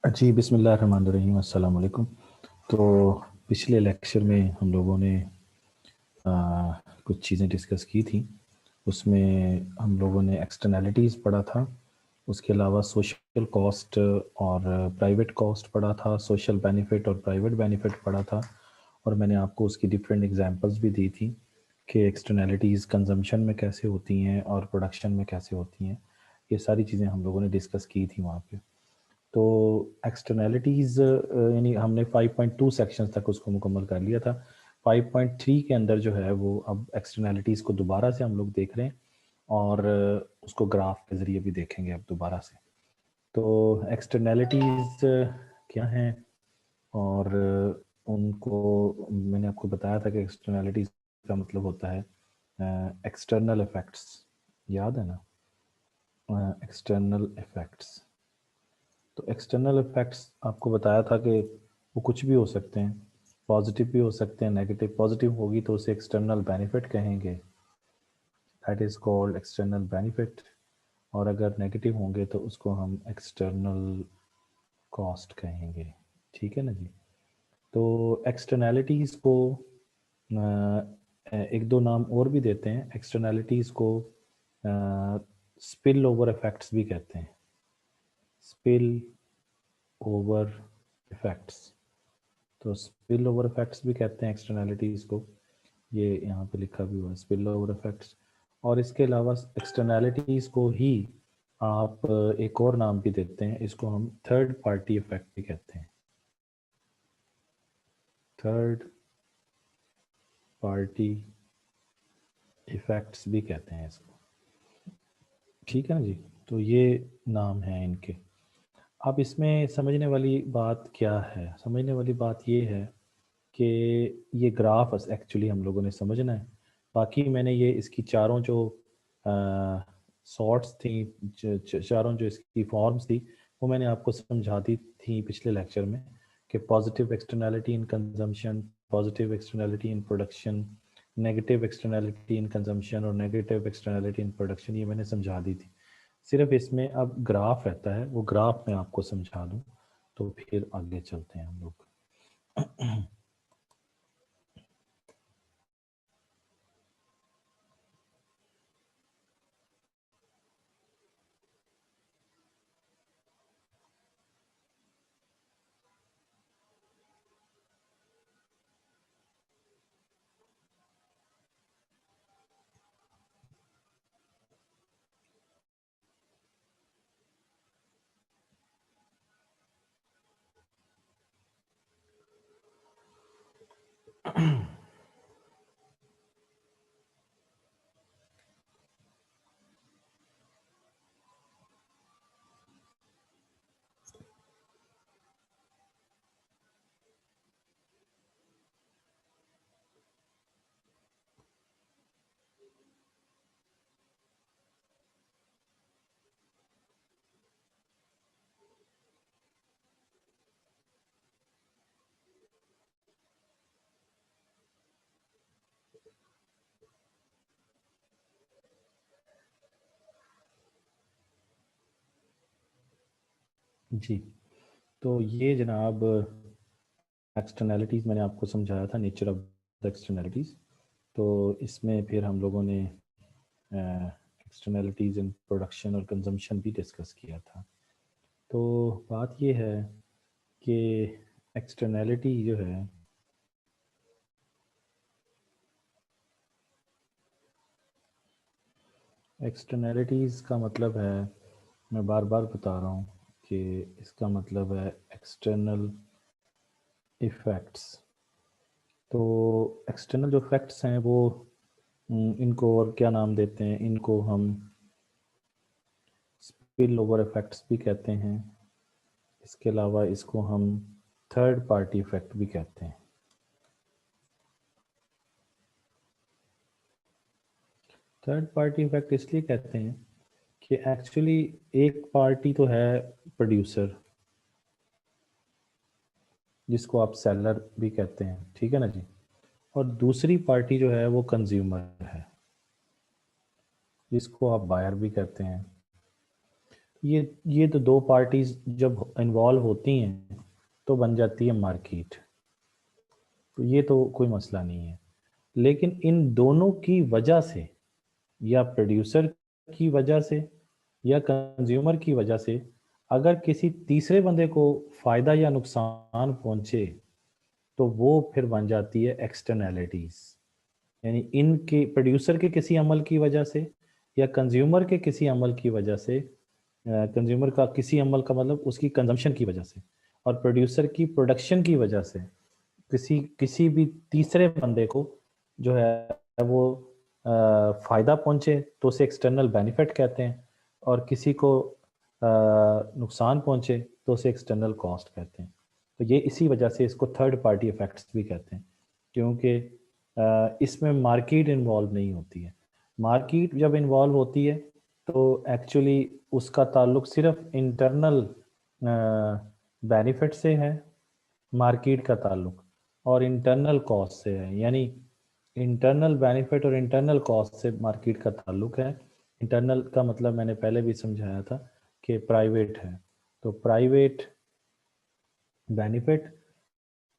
जी, बिस्मिल्लाहिर्रहमानिर्रहीम, अस्सलाम वालेकुम। तो पिछले लेक्चर में हम लोगों ने कुछ चीज़ें डिस्कस की थी। उसमें हम लोगों ने एक्सटर्नैलिटीज़ पढ़ा था, उसके अलावा सोशल कॉस्ट और प्राइवेट कॉस्ट पढ़ा था, सोशल बेनिफिट और प्राइवेट बेनिफिट पढ़ा था, और मैंने आपको उसकी डिफरेंट एग्जांपल्स भी दी थी कि एक्सटर्नैलिटीज़ कंजम्पशन में कैसे होती हैं और प्रोडक्शन में कैसे होती हैं। ये सारी चीज़ें हम लोगों ने डिस्कस की थी वहाँ पे। तो एक्सटर्नैलिटीज़ यानी हमने 5.2 सेक्शंस तक उसको मुकम्मल कर लिया था। 5.3 के अंदर जो है वो अब एक्सटर्नैलिटीज़ को दोबारा से हम लोग देख रहे हैं और उसको ग्राफ के ज़रिए भी देखेंगे अब दोबारा से। तो एक्सटर्नैलिटीज़ क्या हैं और उनको मैंने आपको बताया था कि एक्सटर्नैलिटीज़ का मतलब होता है एक्सटर्नल इफ़ेक्ट्स, याद है ना? External effects. तो एक्सटर्नल इफेक्ट्स आपको बताया था कि वो कुछ भी हो सकते हैं, पॉजिटिव भी हो सकते हैं, नेगेटिव। पॉजिटिव होगी तो उसे एक्सटर्नल बेनिफिट कहेंगे, that is called external benefit. और अगर नेगेटिव होंगे तो उसको हम एक्सटर्नल कॉस्ट कहेंगे। ठीक है ना जी? तो एक्सटर्नैलिटीज़ को एक दो नाम और भी देते हैं। एक्सटर्नैलिटीज़ को स्पिल ओवर इफेक्ट्स भी कहते हैं, स्पिल ओवर इफेक्ट्स। तो स्पिल ओवर इफेक्ट्स भी कहते हैं एक्सटर्नैलिटीज़ को, ये यहाँ पे लिखा भी हुआ है, स्पिल ओवर इफेक्ट्स। और इसके अलावा एक्सटर्नैलिटीज़ को ही आप एक और नाम भी देते हैं, इसको हम थर्ड पार्टी इफेक्ट भी कहते हैं, थर्ड पार्टी इफेक्ट्स भी कहते हैं इसको। ठीक है ना जी? तो ये नाम है इनके। अब इसमें समझने वाली बात क्या है? समझने वाली बात ये है कि ये ग्राफ एक्चुअली हम लोगों ने समझना है। बाकी मैंने ये इसकी चारों जो सॉर्ट्स थी, चारों जो इसकी फॉर्म्स थी, वो मैंने आपको समझा दी थी पिछले लेक्चर में कि positive externality in consumption, positive externality in production, negative externality in consumption और नेगेटिव एक्सटर्नैलिटी इन प्रोडक्शन, ये मैंने समझा दी थी। सिर्फ इसमें अब ग्राफ रहता है, वो ग्राफ मैं आपको समझा दूँ तो फिर आगे चलते हैं हम लोग। जी, तो ये जनाब एक्सटर्नैलिटीज़ मैंने आपको समझाया था, नेचर ऑफ द एक्सटर्नैलिटीज़। तो इसमें फिर हम लोगों ने एक्सटर्नैलिटीज़ इन प्रोडक्शन और कंजम्पशन भी डिस्कस किया था। तो बात ये है कि एक्सटर्नैलिटी जो है, एक्सटर्नैलिटीज़ का मतलब है, मैं बार बार बता रहा हूँ कि इसका मतलब है एक्सटर्नल इफ़ेक्ट्स। तो एक्सटर्नल जो फैक्ट्स हैं वो इनको और क्या नाम देते हैं? इनको हम स्पिल ओवर इफेक्ट्स भी कहते हैं। इसके अलावा इसको हम थर्ड पार्टी इफेक्ट भी कहते हैं। थर्ड पार्टी इफेक्ट इसलिए कहते हैं कि एक्चुअली एक पार्टी तो है प्रोड्यूसर, जिसको आप सेलर भी कहते हैं, ठीक है ना जी? और दूसरी पार्टी जो है वो कंज्यूमर है, जिसको आप बायर भी कहते हैं। ये तो दो पार्टीज जब इन्वॉल्व होती हैं तो बन जाती है मार्केट, तो ये तो कोई मसला नहीं है। लेकिन इन दोनों की वजह से, या प्रोड्यूसर की वजह से या कंज्यूमर की वजह से, अगर किसी तीसरे बंदे को फायदा या नुकसान पहुंचे तो वो फिर बन जाती है एक्सटर्नैलिटीज। यानी इनके प्रोड्यूसर के किसी अमल की वजह से या कंज्यूमर के किसी अमल की वजह से, कंज्यूमर का किसी अमल का मतलब उसकी कंजम्पशन की वजह से, और प्रोड्यूसर की प्रोडक्शन की वजह से किसी किसी भी तीसरे बंदे को जो है वो फायदा पहुंचे तो उसे एक्सटर्नल बेनिफिट कहते हैं, और किसी को नुकसान पहुंचे तो उसे एक्सटर्नल कॉस्ट कहते हैं। तो ये इसी वजह से इसको थर्ड पार्टी इफेक्ट्स भी कहते हैं, क्योंकि इसमें मार्केट इन्वॉल्व नहीं होती है। मार्केट जब इन्वॉल्व होती है तो एक्चुअली उसका ताल्लुक सिर्फ इंटरनल बेनिफिट से है, मार्केट का ताल्लुक, और इंटरनल कॉस्ट से है। यानी इंटरनल बेनिफिट और इंटरनल कॉस्ट से मार्केट का ताल्लुक है। इंटरनल का मतलब मैंने पहले भी समझाया था कि प्राइवेट है, तो प्राइवेट बेनिफिट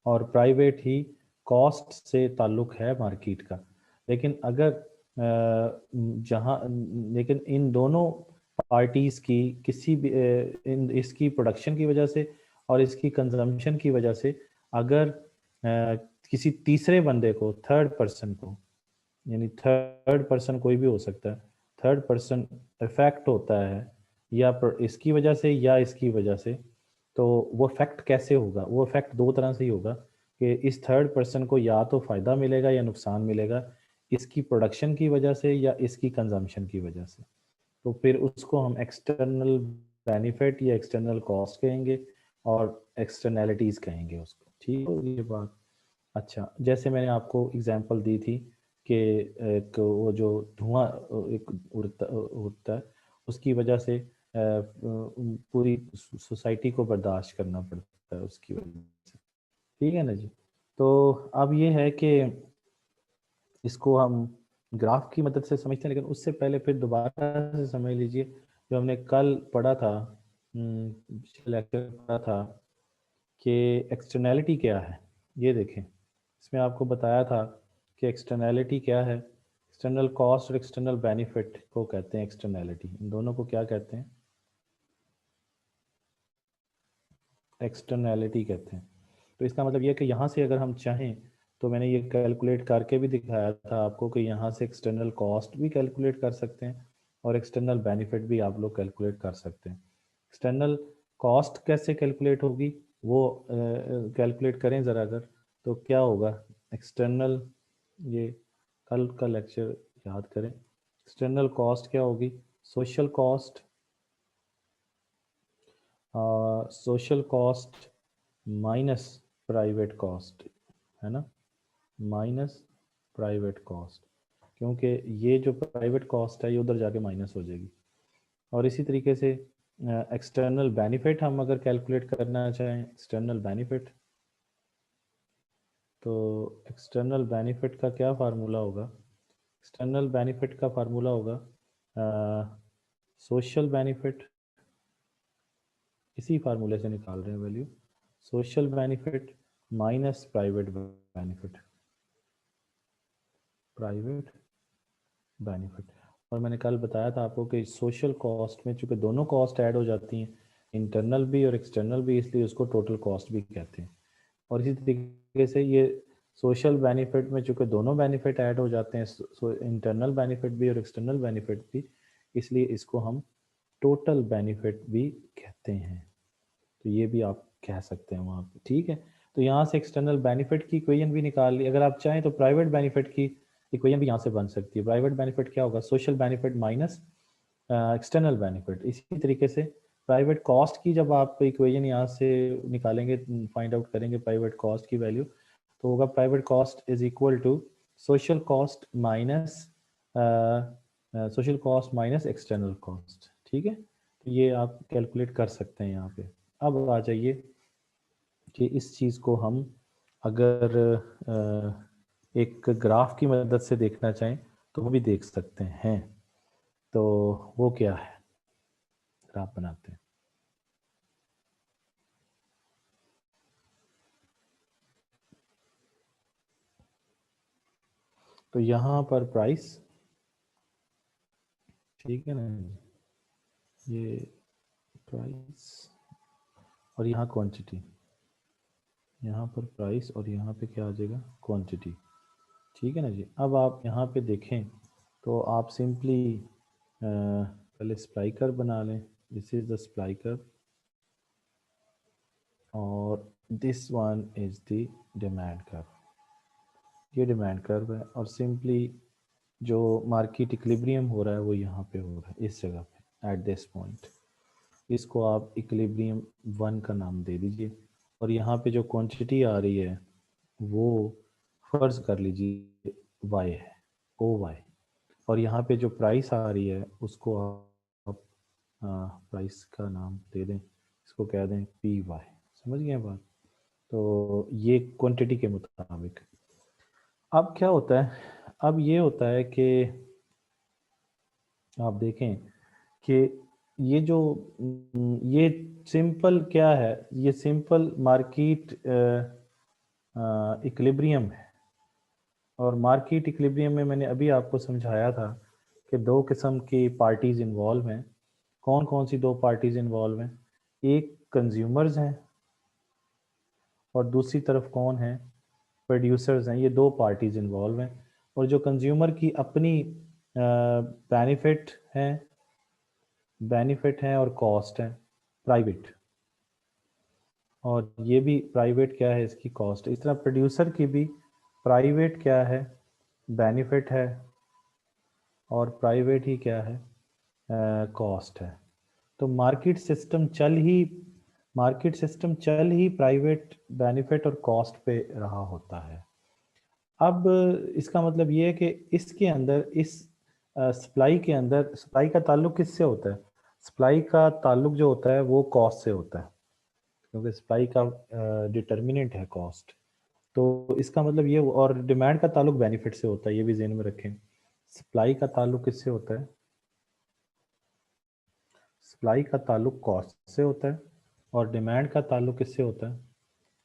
और प्राइवेट ही कॉस्ट से ताल्लुक है मार्केट का। लेकिन अगर जहाँ लेकिन इन दोनों पार्टीज की किसी भी इसकी प्रोडक्शन की वजह से और इसकी कंजम्पशन की वजह से अगर किसी तीसरे बंदे को, थर्ड पर्सन को, यानी थर्ड पर्सन कोई भी हो सकता है, थर्ड पर्सन इफेक्ट होता है या इसकी वजह से या इसकी वजह से, तो वो इफेक्ट कैसे होगा? वो इफेक्ट दो तरह से ही होगा कि इस थर्ड पर्सन को या तो फायदा मिलेगा या नुकसान मिलेगा, इसकी प्रोडक्शन की वजह से या इसकी कंजम्पशन की वजह से। तो फिर उसको हम एक्सटर्नल बेनिफिट या एक्सटर्नल कॉस्ट कहेंगे और एक्सटर्नैलिटीज कहेंगे उसको। ठीक है ये बात? अच्छा, जैसे मैंने आपको एग्जांपल दी थी कि एक वो जो धुआं एक उड़ता उड़ता है, उसकी वजह से पूरी सोसाइटी को बर्दाश्त करना पड़ता है उसकी वजह से। ठीक है ना जी? तो अब ये है कि इसको हम ग्राफ की मदद से समझते हैं, लेकिन उससे पहले फिर दोबारा से समझ लीजिए जो हमने कल पढ़ा था, पिछले लेक्चर पढ़ा था कि एक्सटर्नैलिटी क्या है। ये देखें, इसमें आपको बताया था कि एक्सटर्नैलिटी क्या है। एक्सटर्नल कॉस्ट और एक्सटर्नल बेनिफिट को कहते हैं एक्सटर्नैलिटी। इन दोनों को क्या कहते हैं? एक्सटर्नैलिटी कहते हैं। तो इसका मतलब ये है कि यहाँ से अगर हम चाहें तो मैंने ये कैलकुलेट करके भी दिखाया था आपको कि यहाँ से एक्सटर्नल कॉस्ट भी कैलकुलेट कर सकते हैं और एक्सटर्नल बेनिफिट भी आप लोग कैलकुलेट कर सकते हैं। एक्सटर्नल कॉस्ट कैसे कैलकुलेट होगी वो कैलकुलेट करें ज़रा अगर, तो क्या होगा एक्सटर्नल, ये कल का लेक्चर याद करें। एक्सटर्नल कॉस्ट क्या होगी? Social cost, social cost minus private cost, है ना, माइनस प्राइवेट कॉस्ट, क्योंकि ये जो प्राइवेट कॉस्ट है ये उधर जाके माइनस हो जाएगी। और इसी तरीके से एक्सटर्नल बेनिफिट हम अगर कैलकुलेट करना चाहें, एक्सटर्नल बेनिफिट, तो एक्सटर्नल बेनिफिट का क्या फार्मूला होगा? एक्सटर्नल बेनिफिट का फार्मूला होगा सोशल बेनिफिट, इसी फार्मूले से निकाल रहे हैं value, social benefit minus private benefit, private benefit. और मैंने कल बताया था आपको कि सोशल कॉस्ट में चूंकि दोनों कॉस्ट ऐड हो जाती हैं, इंटरनल भी और एक्सटर्नल भी, इसलिए उसको टोटल कॉस्ट भी कहते हैं। और इसी तरीके से ये सोशल बेनिफिट में चूंकि दोनों बेनिफिट ऐड हो जाते हैं, इंटरनल बेनिफिट भी और एक्सटर्नल बेनिफिट भी, इसलिए इसको हम टोटल बेनिफिट भी कहते हैं। तो ये भी आप कह सकते हैं वहाँ पे। ठीक है, तो यहाँ से एक्सटर्नल बेनिफिट की इक्वेशन भी निकाल ली। अगर आप चाहें तो प्राइवेट बेनिफिट की इक्वेशन भी यहाँ से बन सकती है। प्राइवेट बेनिफिट क्या होगा? Social benefit minus external benefit. इसी तरीके से प्राइवेट कॉस्ट की जब आप इक्वेशन यहाँ से निकालेंगे, फाइंड आउट करेंगे प्राइवेट कॉस्ट की वैल्यू, तो होगा private cost is equal to social cost minus social cost minus external cost. ठीक है, तो ये आप कैलकुलेट कर सकते हैं यहाँ पे। अब आ जाइए कि इस चीज़ को हम अगर एक ग्राफ की मदद से देखना चाहें तो वो भी देख सकते हैं। तो वो क्या है? ग्राफ बनाते हैं। तो यहाँ पर प्राइस, ठीक है ना, ये प्राइस और यहाँ क्वांटिटी, यहाँ पर प्राइस और यहाँ पे क्या आ जाएगा, क्वांटिटी, ठीक है ना जी। अब आप यहाँ पे देखें तो आप सिंपली पहले सप्लाई कर्व बना लें। This is the supply curve और this one is the demand curve, ये डिमांड कर्व है। और सिंपली जो मार्केट इक्विलिब्रियम हो रहा है वो यहाँ पे हो रहा है, इस जगह पे, एट दिस पॉइंट। इसको आप इक्विलिब्रियम 1 का नाम दे दीजिए। और यहाँ पे जो क्वांटिटी आ रही है वो फर्ज कर लीजिए y है, OY। और यहाँ पे जो प्राइस आ रही है उसको आप प्राइस का नाम दे दें, इसको कह दें PY। समझ गए बात? तो ये क्वांटिटी के मुताबिक। अब क्या होता है, अब ये होता है कि आप देखें कि ये जो ये सिंपल क्या है, ये सिंपल मार्केट इक्विलिब्रियम है। और मार्केट इक्विलिब्रियम में मैंने अभी आपको समझाया था कि दो किस्म की पार्टीज इन्वॉल्व हैं। कौन कौन सी दो पार्टीज इन्वॉल्व हैं? एक कंज्यूमर्स हैं और दूसरी तरफ कौन है, प्रोड्यूसर्स हैं। ये दो पार्टीज इन्वॉल्व हैं। और जो कंज्यूमर की अपनी बेनिफिट हैं और कॉस्ट है प्राइवेट, और ये भी प्राइवेट क्या है, इसकी कॉस्ट। इस तरह प्रोड्यूसर की भी प्राइवेट क्या है, बेनिफिट है, और प्राइवेट ही क्या है, कॉस्ट है। तो मार्केट सिस्टम चल ही प्राइवेट बेनिफिट और कॉस्ट पे रहा होता है। अब इसका मतलब ये है कि इसके अंदर, इस सप्लाई के अंदर, सप्लाई का ताल्लुक किससे होता है? सप्लाई का ताल्लुक जो होता है वो कॉस्ट से होता है, क्योंकि सप्लाई का डिटर्मिनेंट है कॉस्ट। तो इसका मतलब ये, और डिमांड का ताल्लुक बेनिफिट से होता है, ये भी ज़हन में रखें। सप्लाई का ताल्लुक किससे होता है? सप्लाई का ताल्लुक कॉस्ट से होता है। और डिमांड का ताल्लुक किससे होता है?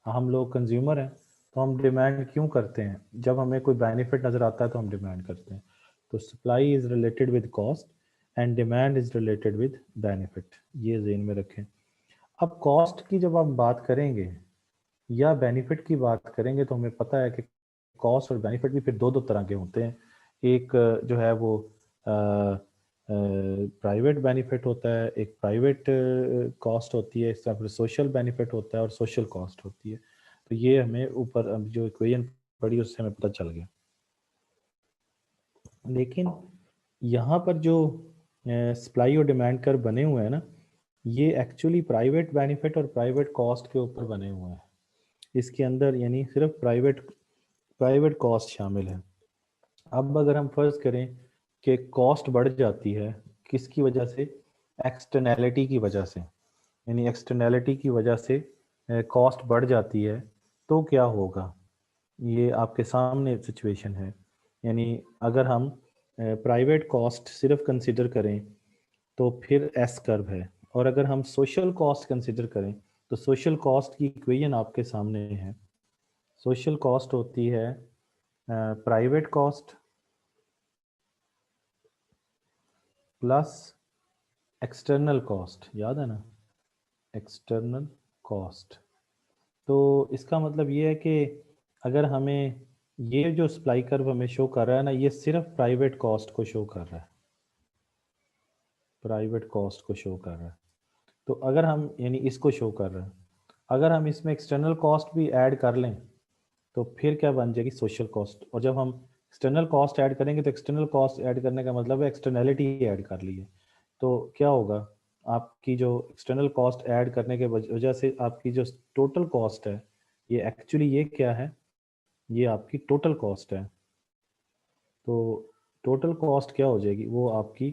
हम लोग कंज्यूमर हैं तो हम डिमांड क्यों करते हैं? जब हमें कोई बेनिफिट नज़र आता है तो हम डिमांड करते हैं। तो supply is related with cost and demand is related with benefit, ये ज़हन में रखें। अब कॉस्ट की जब हम बात करेंगे या बेनिफिट की बात करेंगे तो हमें पता है कि कॉस्ट और बेनिफिट भी फिर दो दो तरह के होते हैं। एक जो है वो प्राइवेट बेनिफिट होता है, एक प्राइवेट कॉस्ट होती है, इस तरह फिर सोशल बेनिफिट होता है और सोशल कॉस्ट होती है। तो ये हमें ऊपर अब जो इक्वेशन पढ़ी उससे हमें पता चल गया। लेकिन यहाँ पर जो सप्लाई और डिमांड कर्व बने हुए हैं ना, ये एक्चुअली प्राइवेट बेनिफिट और प्राइवेट कॉस्ट के ऊपर बने हुए हैं। इसके अंदर यानी सिर्फ प्राइवेट कॉस्ट शामिल है। अब अगर हम फर्ज करें कि कॉस्ट बढ़ जाती है, किसकी वजह से? एक्सटर्नैलिटी की वजह से। यानी एक्सटर्नैलिटी की वजह से कॉस्ट बढ़ जाती है, तो क्या होगा? ये आपके सामने सिचुएशन है। यानी अगर हम प्राइवेट कॉस्ट सिर्फ कंसिडर करें तो फिर एस कर्व है। और अगर हम सोशल कॉस्ट कंसिडर करें तो सोशल कॉस्ट की इक्वेशन आपके सामने है। सोशल कॉस्ट होती है private cost plus external cost, याद है ना, एक्सटर्नल कॉस्ट। तो इसका मतलब ये है कि अगर हमें ये जो सप्लाई कर्व हमें शो कर रहा है ना, ये सिर्फ प्राइवेट कॉस्ट को शो कर रहा है, प्राइवेट कॉस्ट को शो कर रहा है। तो अगर हम, यानी इसको शो कर रहा है, अगर हम इसमें एक्सटर्नल कॉस्ट भी ऐड कर लें तो फिर क्या बन जाएगी? Social cost. और जब हम एक्सटर्नल कॉस्ट ऐड करेंगे तो एक्सटर्नल कॉस्ट ऐड करने का मतलब है एक्सटर्नैलिटी ऐड कर ली है। तो क्या होगा? आपकी जो एक्सटर्नल कॉस्ट ऐड करने के वजह से आपकी जो टोटल कॉस्ट है, ये एक्चुअली ये क्या है? ये आपकी टोटल कॉस्ट है। तो टोटल कॉस्ट क्या हो जाएगी? वो आपकी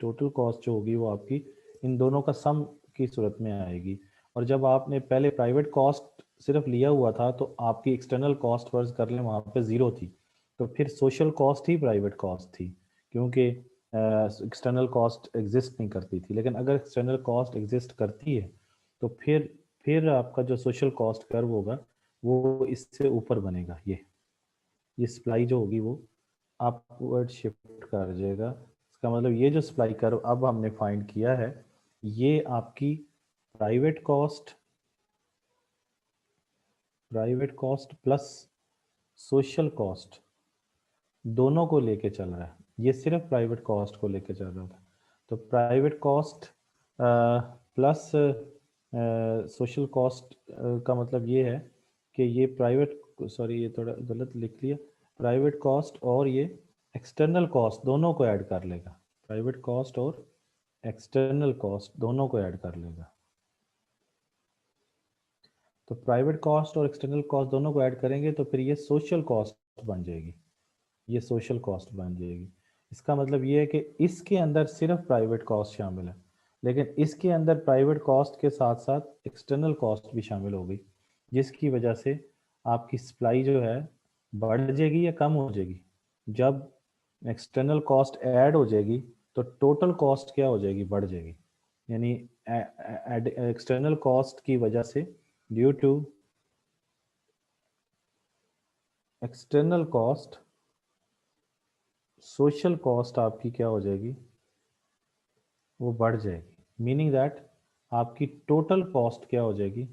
टोटल कॉस्ट जो होगी वो आपकी इन दोनों का सम की सूरत में आएगी। और जब आपने पहले प्राइवेट कॉस्ट सिर्फ लिया हुआ था तो आपकी एक्सटर्नल कॉस्ट फर्ज कर लें वहाँ पे ज़ीरो थी, तो फिर सोशल कॉस्ट ही प्राइवेट कॉस्ट थी, क्योंकि एक्सटर्नल कॉस्ट एग्जिस्ट नहीं करती थी। लेकिन अगर एक्सटर्नल कॉस्ट एग्जिस्ट करती है तो फिर आपका जो सोशल कॉस्ट कर्व होगा वो इससे ऊपर बनेगा। ये सप्लाई जो होगी वो अपवर्ड शिफ्ट कर जाएगा। इसका मतलब ये जो सप्लाई कर्व अब हमने फाइंड किया है ये आपकी private cost plus social cost दोनों को लेके चल रहा है। ये सिर्फ प्राइवेट कॉस्ट को लेके चल रहा था। तो private cost plus social cost का मतलब ये है कि ये ये थोड़ा गलत लिख लिया। प्राइवेट कॉस्ट और ये एक्सटर्नल कॉस्ट दोनों को ऐड कर लेगा। प्राइवेट कॉस्ट और एक्सटर्नल कॉस्ट दोनों को ऐड कर लेगा। तो प्राइवेट कॉस्ट और एक्सटर्नल कॉस्ट दोनों को ऐड करेंगे तो फिर ये सोशल कॉस्ट बन जाएगी। ये सोशल कॉस्ट बन जाएगी। इसका मतलब ये है कि इसके अंदर सिर्फ प्राइवेट कॉस्ट शामिल है, लेकिन इसके अंदर प्राइवेट कॉस्ट के साथ साथ एक्सटर्नल कॉस्ट भी शामिल हो गई, जिसकी वजह से आपकी सप्लाई जो है बढ़ जाएगी या कम हो जाएगी। जब एक्सटर्नल कॉस्ट ऐड हो जाएगी तो टोटल कॉस्ट क्या हो जाएगी, बढ़ जाएगी। यानी एक्सटर्नल कॉस्ट की वजह से due to external cost social cost आपकी क्या हो जाएगी, वो बढ़ जाएगी। मीनिंग दैट आपकी टोटल कॉस्ट क्या हो जाएगी,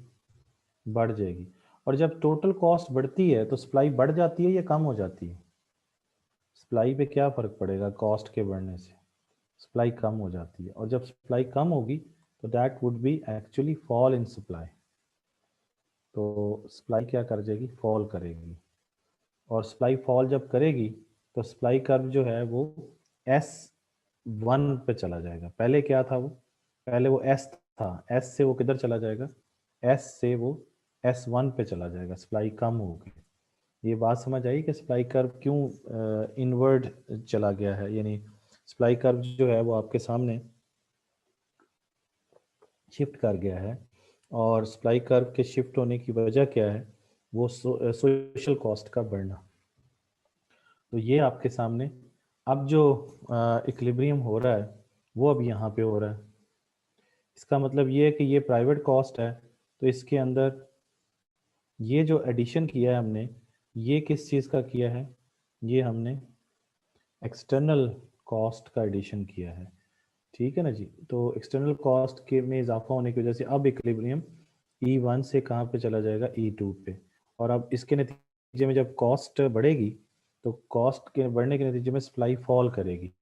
बढ़ जाएगी। और जब टोटल कॉस्ट बढ़ती है तो सप्लाई बढ़ जाती है या कम हो जाती है? सप्लाई पे क्या फर्क पड़ेगा कॉस्ट के बढ़ने से? सप्लाई कम हो जाती है। और जब सप्लाई कम होगी तो that would be actually fall in supply. तो सप्लाई क्या कर जाएगी, फॉल करेगी। और सप्लाई फॉल जब करेगी तो सप्लाई कर्व जो है वो S1 पे चला जाएगा। पहले क्या था वो, पहले वो S था, S से वो किधर चला जाएगा, S से वो S1 पे चला जाएगा। सप्लाई कम होगी। ये बात समझ आई कि सप्लाई कर्व क्यों इनवर्ड चला गया है। यानी सप्लाई कर्व जो है वो आपके सामने शिफ्ट कर गया है। और सप्लाई कर्व के शिफ्ट होने की वजह क्या है, वो सोशल कॉस्ट का बढ़ना। तो ये आपके सामने अब जो इक्विलिब्रियम हो रहा है वो अब यहाँ पे हो रहा है। इसका मतलब ये है कि ये प्राइवेट कॉस्ट है, तो इसके अंदर ये जो एडिशन किया है हमने, ये किस चीज़ का किया है, ये हमने एक्सटर्नल कॉस्ट का एडिशन किया है। ठीक है ना जी। तो एक्सटर्नल कॉस्ट के में इजाफा होने की वजह से अब इक्विलिब्रियम E1 से कहाँ पे चला जाएगा, E2 पे। और अब इसके नतीजे में जब कॉस्ट बढ़ेगी तो कॉस्ट के बढ़ने के नतीजे में सप्लाई फॉल करेगी।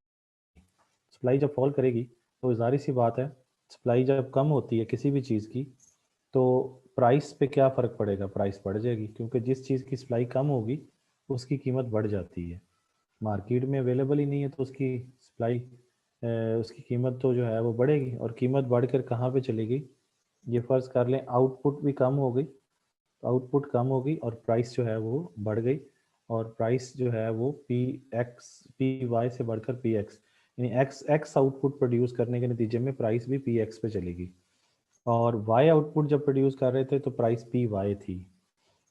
सप्लाई जब फॉल करेगी तो जाहिर सी बात है, सप्लाई जब कम होती है किसी भी चीज़ की तो प्राइस पे क्या फ़र्क पड़ेगा, प्राइस बढ़ जाएगी। क्योंकि जिस चीज़ की सप्लाई कम होगी उसकी कीमत बढ़ जाती है। मार्केट में अवेलेबल ही नहीं है तो उसकी सप्लाई उसकी कीमत तो जो है वो बढ़ेगी। और कीमत बढ़कर कहाँ पे चलेगी, ये फ़र्ज़ कर लें आउटपुट भी कम हो गई, आउटपुट कम हो गई और प्राइस जो है वो बढ़ गई। और प्राइस जो है वो पी वाई से बढ़कर पी एक्स, यानी एक्स आउटपुट प्रोड्यूस करने के नतीजे में प्राइस भी पी एक्स पे चलेगी। और वाई आउटपुट जब प्रोड्यूस कर रहे थे तो प्राइस पी वाई थी।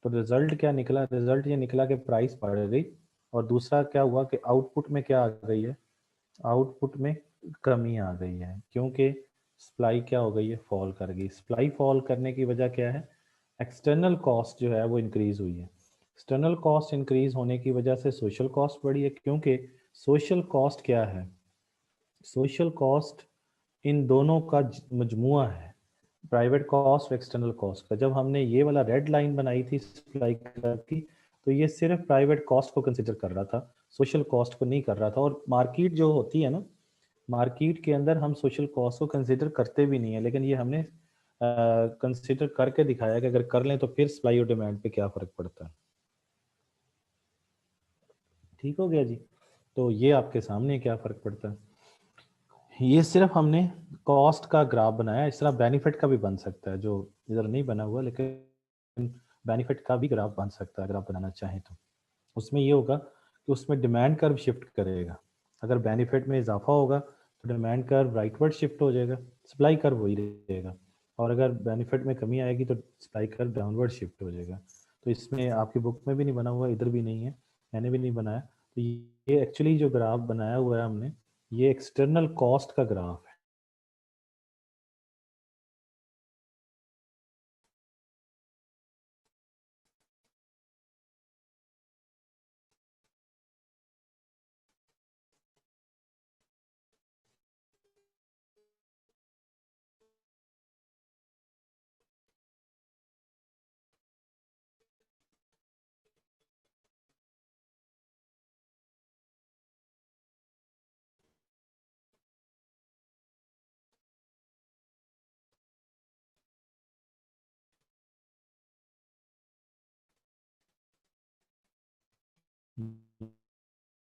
तो रिजल्ट क्या निकला, रिजल्ट ये निकला कि प्राइस बढ़ गई। और दूसरा क्या हुआ कि आउटपुट में क्या आ गई है, आउटपुट में कमी आ गई है, क्योंकि सप्लाई क्या हो गई है, फॉल कर गई। सप्लाई फॉल करने की वजह क्या है, एक्सटर्नल कॉस्ट जो है वो इंक्रीज हुई है। एक्सटर्नल कॉस्ट इंक्रीज होने की वजह से सोशल कॉस्ट बढ़ी है। क्योंकि सोशल कॉस्ट क्या है, सोशल कॉस्ट इन दोनों का मजमुआ है, प्राइवेट कॉस्ट और एक्सटर्नल कॉस्ट का। जब हमने ये वाला रेड लाइन बनाई थी सप्लाई कर्व की तो ये सिर्फ प्राइवेट कॉस्ट को कंसिडर कर रहा था, सोशल कॉस्ट को नहीं कर रहा था। और मार्केट जो होती है ना, मार्केट के अंदर हम सोशल कॉस्ट को कंसिडर करते भी नहीं है, लेकिन ये हमने कंसिडर करके दिखाया कि अगर कर लें तो फिर सप्लाई और डिमांड पे क्या फ़र्क पड़ता है। ठीक हो गया जी। तो ये आपके सामने क्या फ़र्क पड़ता है। ये सिर्फ हमने कॉस्ट का ग्राफ बनाया, इस तरह बेनिफिट का भी बन सकता है, जो इधर नहीं बना हुआ, लेकिन बेनिफिट का भी ग्राफ बन सकता है अगर आप बनाना चाहें तो। उसमें ये होगा कि उसमें डिमांड कर्व शिफ्ट करेगा। अगर बेनिफिट में इजाफा होगा तो डिमांड कर्व राइटवर्ड शिफ्ट हो जाएगा, सप्लाई कर्व वही रहेगा। और अगर बेनिफिट में कमी आएगी तो सप्लाई कर्व डाउनवर्ड शिफ्ट हो जाएगा। तो इसमें आपकी बुक में भी नहीं बना हुआ, इधर भी नहीं है, मैंने भी नहीं बनाया। तो ये एक्चुअली जो ग्राफ बनाया हुआ है हमने, ये एक्सटर्नल कॉस्ट का ग्राफ है।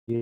ये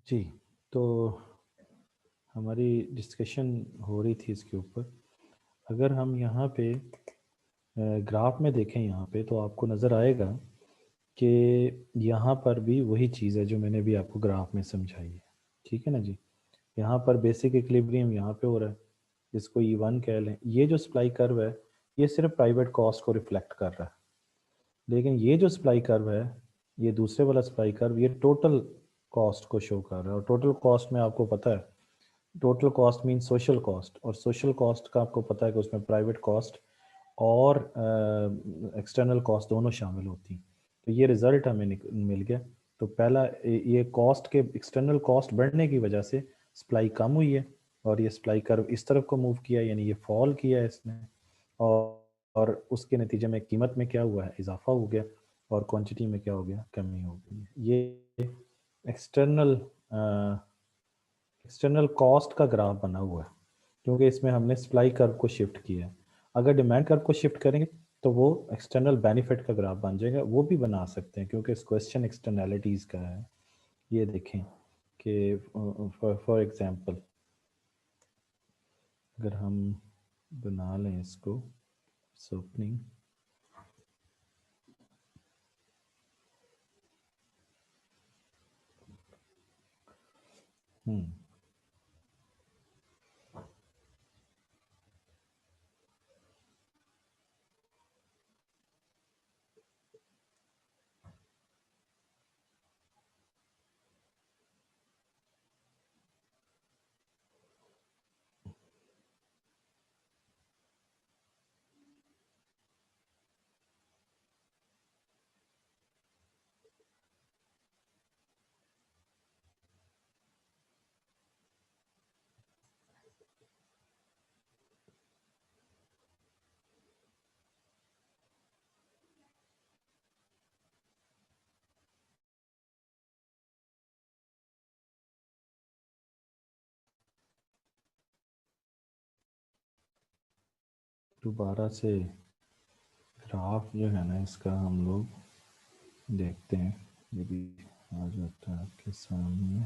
जी, तो हमारी डिस्कशन हो रही थी इसके ऊपर। अगर हम यहाँ पे ग्राफ में देखें यहाँ पे, तो आपको नज़र आएगा कि यहाँ पर भी वही चीज़ है जो मैंने भी आपको ग्राफ में समझाई है। ठीक है ना जी। यहाँ पर बेसिक इक्विलिब्रियम यहाँ पे हो रहा है, जिसको E1 कह लें। ये जो सप्लाई कर्व है, ये सिर्फ प्राइवेट कॉस्ट को रिफ्लेक्ट कर रहा है, लेकिन ये जो सप्लाई कर्व है, ये दूसरे वाला सप्लाई कर्व, ये टोटल कॉस्ट को शो कर रहा है। और टोटल कॉस्ट में आपको पता है, total cost mean social cost, और सोशल कॉस्ट का आपको पता है कि उसमें प्राइवेट कॉस्ट और एक्सटर्नल कॉस्ट दोनों शामिल होती हैं। तो ये रिजल्ट हमें मिल गया। तो पहला, ये कॉस्ट के एक्सटर्नल कॉस्ट बढ़ने की वजह से सप्लाई कम हुई है, और ये सप्लाई कर्व इस तरफ को मूव किया, यानी ये फॉल किया है इसने। और उसके नतीजे में कीमत में क्या हुआ है, इजाफा हो गया, और क्वांटिटी में क्या हो गया, कमी हो गई। ये एक्सटर्नल एक्सटर्नल कॉस्ट का ग्राफ बना हुआ है, क्योंकि इसमें हमने सप्लाई कर्व को शिफ्ट किया है। अगर डिमांड कर्व को शिफ्ट करेंगे तो वो एक्सटर्नल बेनिफिट का ग्राफ बन जाएगा। वो भी बना सकते हैं, क्योंकि इस क्वेश्चन एक्सटर्नैलिटीज़ का है। ये देखें कि फॉर एग्जांपल अगर हम बना लें इसको ओपनिंग, दोबारा से ग्राफ जो है ना इसका हम लोग देखते हैं, ये भी आ जाता है आपके सामने।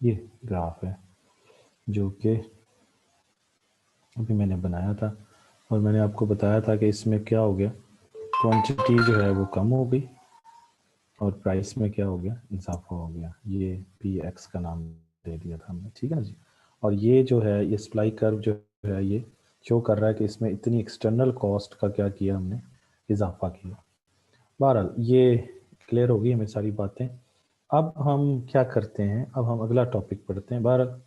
ये ग्राफ है जो कि अभी मैंने बनाया था, और मैंने आपको बताया था कि इसमें क्या हो गया, क्वांटिटी जो है वो कम हो गई और प्राइस में क्या हो गया, इजाफा हो गया। ये पी एक्स का नाम दे दिया था हमने, ठीक है ना जी। और ये जो है ये सप्लाई कर्व जो है ये शो कर रहा है कि इसमें इतनी एक्सटर्नल कॉस्ट का क्या किया हमने, इजाफा किया। बहरहाल ये क्लियर होगी हमें सारी बातें। अब हम क्या करते हैं, अब हम अगला टॉपिक पढ़ते हैं। बहरहाल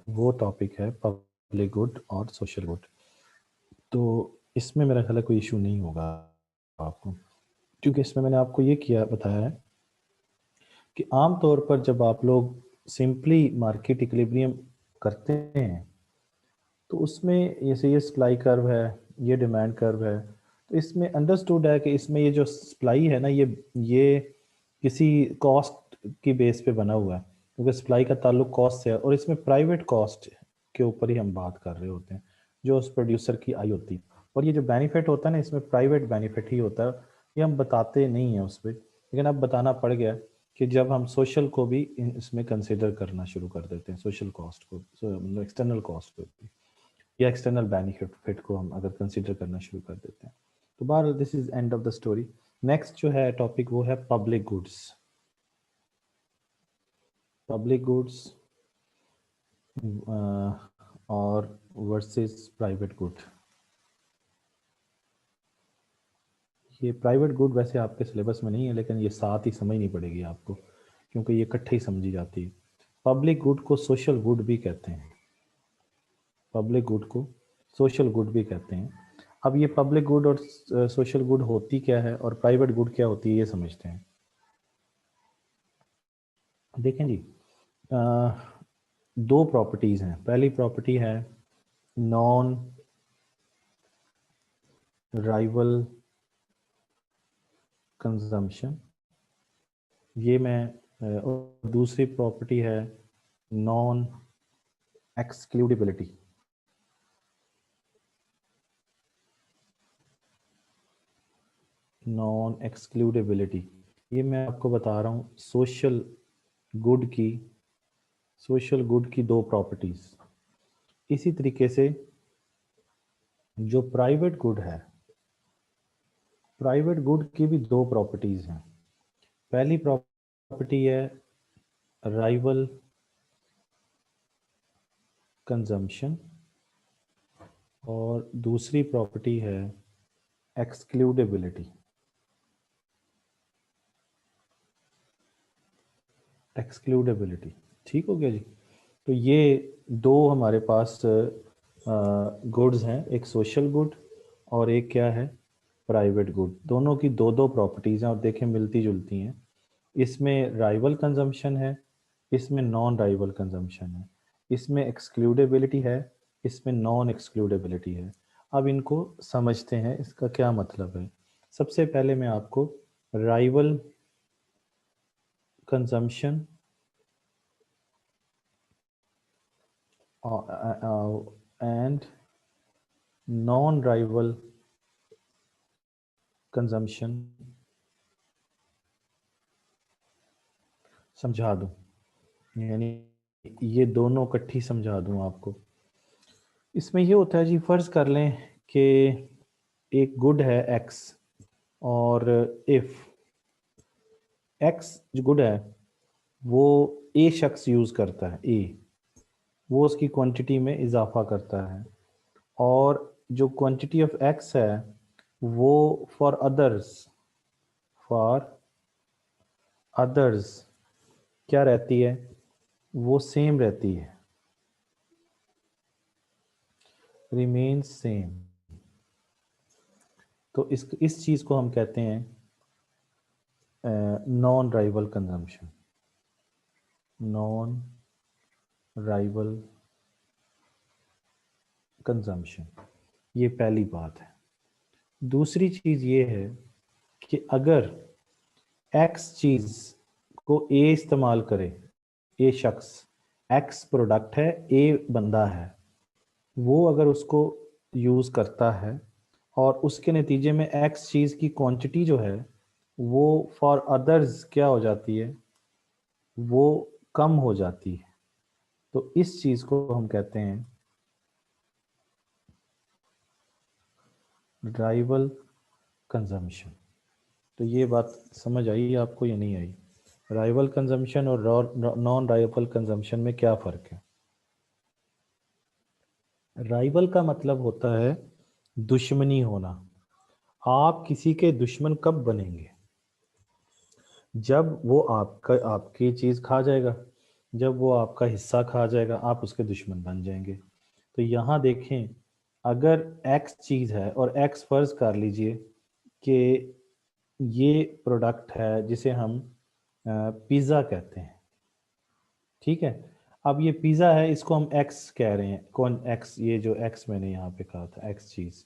वो टॉपिक है पब्लिक गुड और सोशल गुड। तो इसमें मेरा ख्याल है कोई इशू नहीं होगा आपको, क्योंकि इसमें मैंने आपको ये किया बताया है कि आम तौर पर जब आप लोग सिंपली मार्केट इक्विलिब्रियम करते हैं तो उसमें जैसे ये सप्लाई कर्व है, ये डिमांड कर्व है, तो इसमें अंडरस्टूड है कि इसमें ये जो सप्लाई है ना ये किसी कॉस्ट की बेस पे बना हुआ है, क्योंकि सप्लाई का ताल्लुक कॉस्ट से है, और इसमें प्राइवेट कॉस्ट के ऊपर ही हम बात कर रहे होते हैं जो उस प्रोड्यूसर की आई होती है। और ये जो बेनिफिट होता है ना इसमें प्राइवेट बेनिफिट ही होता है, ये हम बताते नहीं हैं उस पर, लेकिन अब बताना पड़ गया कि जब हम सोशल को भी इसमें कंसिडर करना शुरू कर देते हैं, सोशल कॉस्ट को, मतलब एक्सटर्नल कॉस्ट को भी, या एक्सटर्नल बेनिफिट को हम अगर कंसीडर करना शुरू कर देते हैं। तो बहरहाल this is end of the story. Next जो है टॉपिक वो है पब्लिक गुड्स। पब्लिक गुड्स और वर्सेस प्राइवेट गुड। ये प्राइवेट गुड वैसे आपके सिलेबस में नहीं है, लेकिन ये साथ ही समझनी पड़ेगी आपको, क्योंकि ये इकट्ठे ही समझी जाती है। पब्लिक गुड को सोशल गुड भी कहते हैं, पब्लिक गुड को सोशल गुड भी कहते हैं। अब ये पब्लिक गुड और सोशल गुड होती क्या है और प्राइवेट गुड क्या होती है, ये समझते हैं। देखें जी, अ, दो प्रॉपर्टीज हैं। पहली प्रॉपर्टी है नॉन राइवल कंजम्पशन, ये मैं और दूसरी प्रॉपर्टी है नॉन एक्सक्लूडेबिलिटी। नॉन एक्सक्लूडेबिलिटी ये मैं आपको बता रहा हूँ गुड की सोशल गुड की दो प्रॉपर्टीज। इसी तरीके से जो प्राइवेट गुड है, प्राइवेट गुड की भी दो प्रॉपर्टीज हैं। पहली प्रॉपर्टी है राइवल कंजम्पशन और दूसरी प्रॉपर्टी है एक्सक्लूडेबिलिटी। एक्सक्लूडेबिलिटी, ठीक हो गया जी। तो ये दो हमारे पास गुड्स हैं, एक सोशल गुड और एक क्या है, प्राइवेट गुड। दोनों की दो दो प्रॉपर्टीज हैं और देखें मिलती जुलती हैं। इसमें राइवल कंजम्पशन है, इसमें नॉन राइवल कंजम्पशन है, इसमें एक्सक्लूडेबिलिटी है, इसमें नॉन एक्सक्लूडेबिलिटी है। अब इनको समझते हैं, इसका क्या मतलब है। सबसे पहले मैं आपको rival consumption and non rival consumption समझा दूं, यानी ये दोनों इकट्ठी समझा दूं आपको। इसमें ये होता है जी, फर्ज कर लें कि एक गुड है एक्स, और इफ एक्स जो गुड है वो ए शख्स यूज करता है, ए वो उसकी क्वांटिटी में इजाफा करता है, और जो क्वांटिटी ऑफ एक्स है वो फॉर अदर्स क्या रहती है, वो सेम रहती है, रिमेन्स सेम। तो इस चीज को हम कहते हैं non rival consumption. Non rival consumption, ये पहली बात है। दूसरी चीज ये है कि अगर एक्स चीज को ए इस्तेमाल करे, ए शख्स, एक्स प्रोडक्ट है, ए बंदा है, वो अगर उसको यूज करता है और उसके नतीजे में एक्स चीज की क्वांटिटी जो है वो फॉर अदर्स क्या हो जाती है, वो कम हो जाती है, तो इस चीज को हम कहते हैं राइवल कंजम्पशन। तो ये बात समझ आई आपको या नहीं आई? राइवल कंजम्पशन और नॉन राइवल कंजम्पशन में क्या फर्क है? राइवल का मतलब होता है दुश्मनी होना। आप किसी के दुश्मन कब बनेंगे? जब वो आपकी चीज खा जाएगा, जब वो आपका हिस्सा खा जाएगा, आप उसके दुश्मन बन जाएंगे। तो यहाँ देखें, अगर एक्स चीज है और एक्स फर्ज कर लीजिए कि ये प्रोडक्ट है जिसे हम पिज़्ज़ा कहते हैं, ठीक है। अब ये पिज़्ज़ा है, इसको हम एक्स कह रहे हैं। कौन एक्स? ये जो एक्स मैंने यहाँ पे कहा था, एक्स चीज।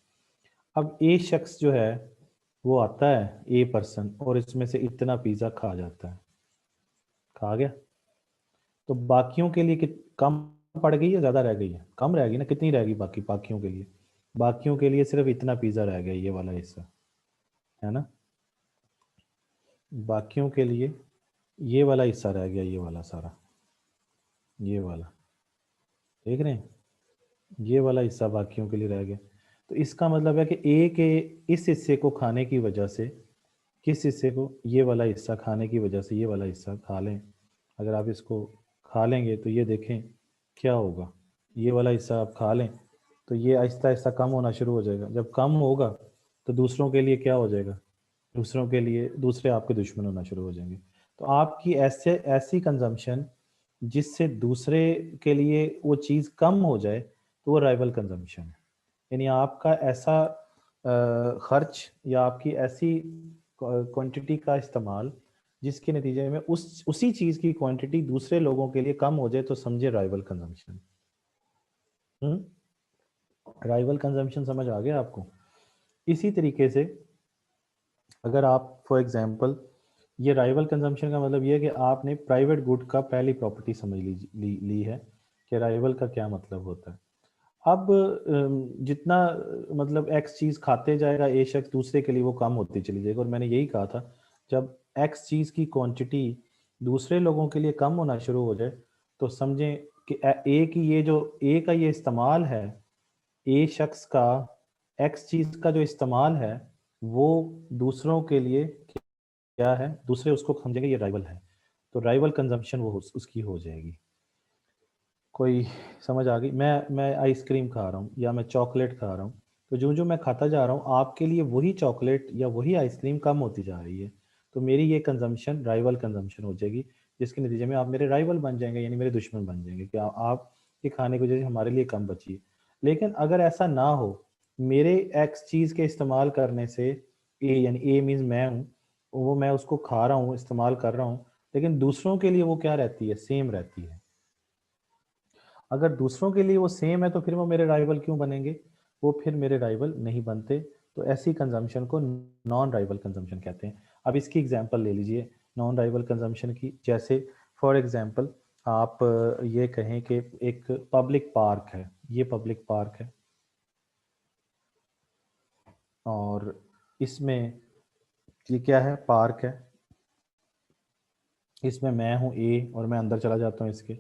अब ए शख्स जो है वो आता है, ए पर्सन, और इसमें से इतना पिज़्ज़ा खा जाता है, खा गया। तो बाकियों के लिए कम पड़ गई या ज़्यादा रह गई है? कम रह गई ना। कितनी रह गई बाकी? बाकियों के लिए, बाकियों के लिए सिर्फ इतना पिज़्ज़ा रह गया, ये वाला हिस्सा, है ना। बाकियों के लिए ये वाला हिस्सा रह गया, ये वाला सारा, ये वाला, देख रहे हैं, ये वाला हिस्सा बाकियों के लिए रह गया। तो इसका मतलब है कि ए के इस हिस्से को खाने की वजह से, किस हिस्से को? ये वाला हिस्सा खाने की वजह से ये वाला हिस्सा खा लें, अगर आप इसको खा लेंगे तो ये देखें क्या होगा। ये वाला हिस्सा आप खा लें तो ये आहिस्ता आहिस्ता कम होना शुरू हो जाएगा। जब कम होगा तो दूसरों के लिए क्या हो जाएगा? दूसरों के लिए दूसरे आपके दुश्मन होना शुरू हो जाएंगे। तो आपकी ऐसे ऐसी कंजम्पशन जिससे दूसरे के लिए वो चीज़ कम हो जाए, तो वो राइवल कंजम्पशन है। यानी आपका ऐसा खर्च या आपकी ऐसी क्वांटिटी का इस्तेमाल जिसके नतीजे में उसी चीज़ की क्वांटिटी दूसरे लोगों के लिए कम हो जाए, तो समझे राइवल कंजम्पशन। राइवल कंजम्पशन समझ आ गया आपको? इसी तरीके से अगर आप फॉर एग्जांपल, ये राइवल कंजम्पशन का मतलब ये है कि आपने प्राइवेट गुड का पहली प्रॉपर्टी समझ ली है कि राइवल का क्या मतलब होता है। अब जितना मतलब एक्स चीज खाते जाएगा ए शख्स, दूसरे के लिए वो कम होती चली जाएगी। और मैंने यही कहा था, जब एक्स चीज की क्वांटिटी दूसरे लोगों के लिए कम होना शुरू हो जाए, तो समझें कि ए की ये जो ए का ये इस्तेमाल है, ए शख्स का एक्स चीज का जो इस्तेमाल है, वो दूसरों के लिए क्या है, दूसरे उसको समझेंगे ये राइवल है, तो राइवल कंजम्पशन वो उसकी हो जाएगी। कोई समझ आ गई? मैं आइसक्रीम खा रहा हूँ या मैं चॉकलेट खा रहा हूँ, तो जो जो मैं खाता जा रहा हूँ, आपके लिए वही चॉकलेट या वही आइसक्रीम कम होती जा रही है, तो मेरी ये कंजम्पशन राइवल कंजम्पशन हो जाएगी, जिसके नतीजे में आप मेरे राइवल बन जाएंगे, यानी मेरे दुश्मन बन जाएंगे कि आप ये खाने की वजह से हमारे लिए कम बची है। लेकिन अगर ऐसा ना हो, मेरे एक्स चीज़ के इस्तेमाल करने से, ए यानी ए मीन्स मैं हूँ, वो मैं उसको खा रहा हूँ, इस्तेमाल कर रहा हूँ, लेकिन दूसरों के लिए वो क्या रहती है? सेम रहती है। अगर दूसरों के लिए वो सेम है तो फिर वो मेरे राइवल क्यों बनेंगे? वो फिर मेरे राइवल नहीं बनते। तो ऐसी कंजम्पशन को नॉन राइवल कंजम्पशन कहते हैं। अब इसकी एग्जांपल ले लीजिए नॉन राइवल कंजम्पशन की। जैसे फॉर एग्जांपल आप ये कहें कि एक पब्लिक पार्क है, ये पब्लिक पार्क है और इसमें ये क्या है? पार्क है। इसमें मैं हूँ ए और मैं अंदर चला जाता हूँ इसके,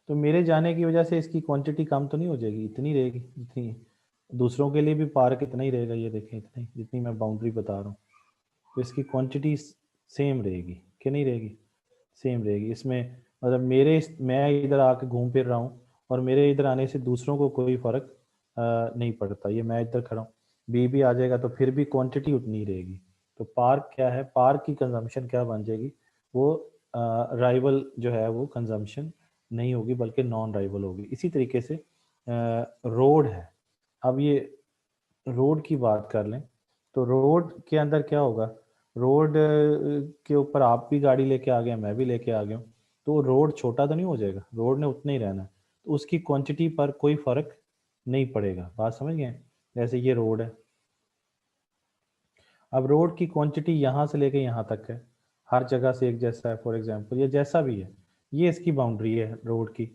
तो मेरे जाने की वजह से इसकी क्वांटिटी कम तो नहीं हो जाएगी? इतनी रहेगी जितनी दूसरों के लिए भी पार्क इतना ही रहेगा। ये देखें, इतना ही जितनी मैं बाउंड्री बता रहा हूँ, तो इसकी क्वांटिटी सेम रहेगी कि नहीं रहेगी? सेम रहेगी। इसमें मतलब मैं इधर आके घूम फिर रहा हूँ और मेरे इधर आने से दूसरों को कोई फर्क नहीं पड़ता। ये मैं इधर खड़ा हूँ, बी भी आ जाएगा तो फिर भी क्वांटिटी उतनी ही रहेगी। तो पार्क क्या है? पार्क की कंजम्पशन क्या बन जाएगी? वो राइवल जो है वो कंजम्पशन नहीं होगी, बल्कि नॉन राइवल होगी। इसी तरीके से रोड है। अब ये रोड की बात कर लें, तो रोड के अंदर क्या होगा? रोड के ऊपर आप भी गाड़ी लेके आ गए, मैं भी लेके आ गया हूँ, तो रोड छोटा तो नहीं हो जाएगा? रोड ने उतना ही रहना है, तो उसकी क्वांटिटी पर कोई फर्क नहीं पड़ेगा। बात समझ गए? जैसे ये रोड है अब रोड की क्वांटिटी यहाँ से लेके यहाँ तक है, हर जगह से एक जैसा है फॉर एग्जांपल, या जैसा भी है, ये इसकी बाउंड्री है रोड की।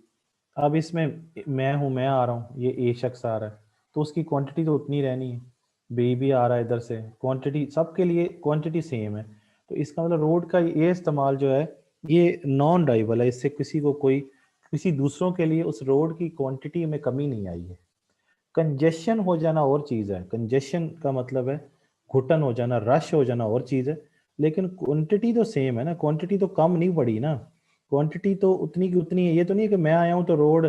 अब इसमें मैं हूँ, मैं आ रहा हूँ, ये ए शख्स आ रहा है, तो उसकी क्वांटिटी तो उतनी रहनी है। बी भी आ रहा है इधर से, क्वांटिटी सबके लिए क्वांटिटी सेम है। तो इसका मतलब रोड का ये इस्तेमाल जो है ये नॉन राइवल है, इससे किसी को कोई किसी दूसरों के लिए उस रोड की क्वांटिटी में कमी नहीं आई है। कंजेशन हो जाना और चीज़ है, कंजेशन का मतलब है घुटन हो जाना, रश हो जाना और चीज़ है, लेकिन क्वांटिटी तो सेम है ना, क्वांटिटी तो कम नहीं बढ़ी ना, क्वांटिटी तो उतनी की उतनी है। ये तो नहीं है कि मैं आया हूँ तो रोड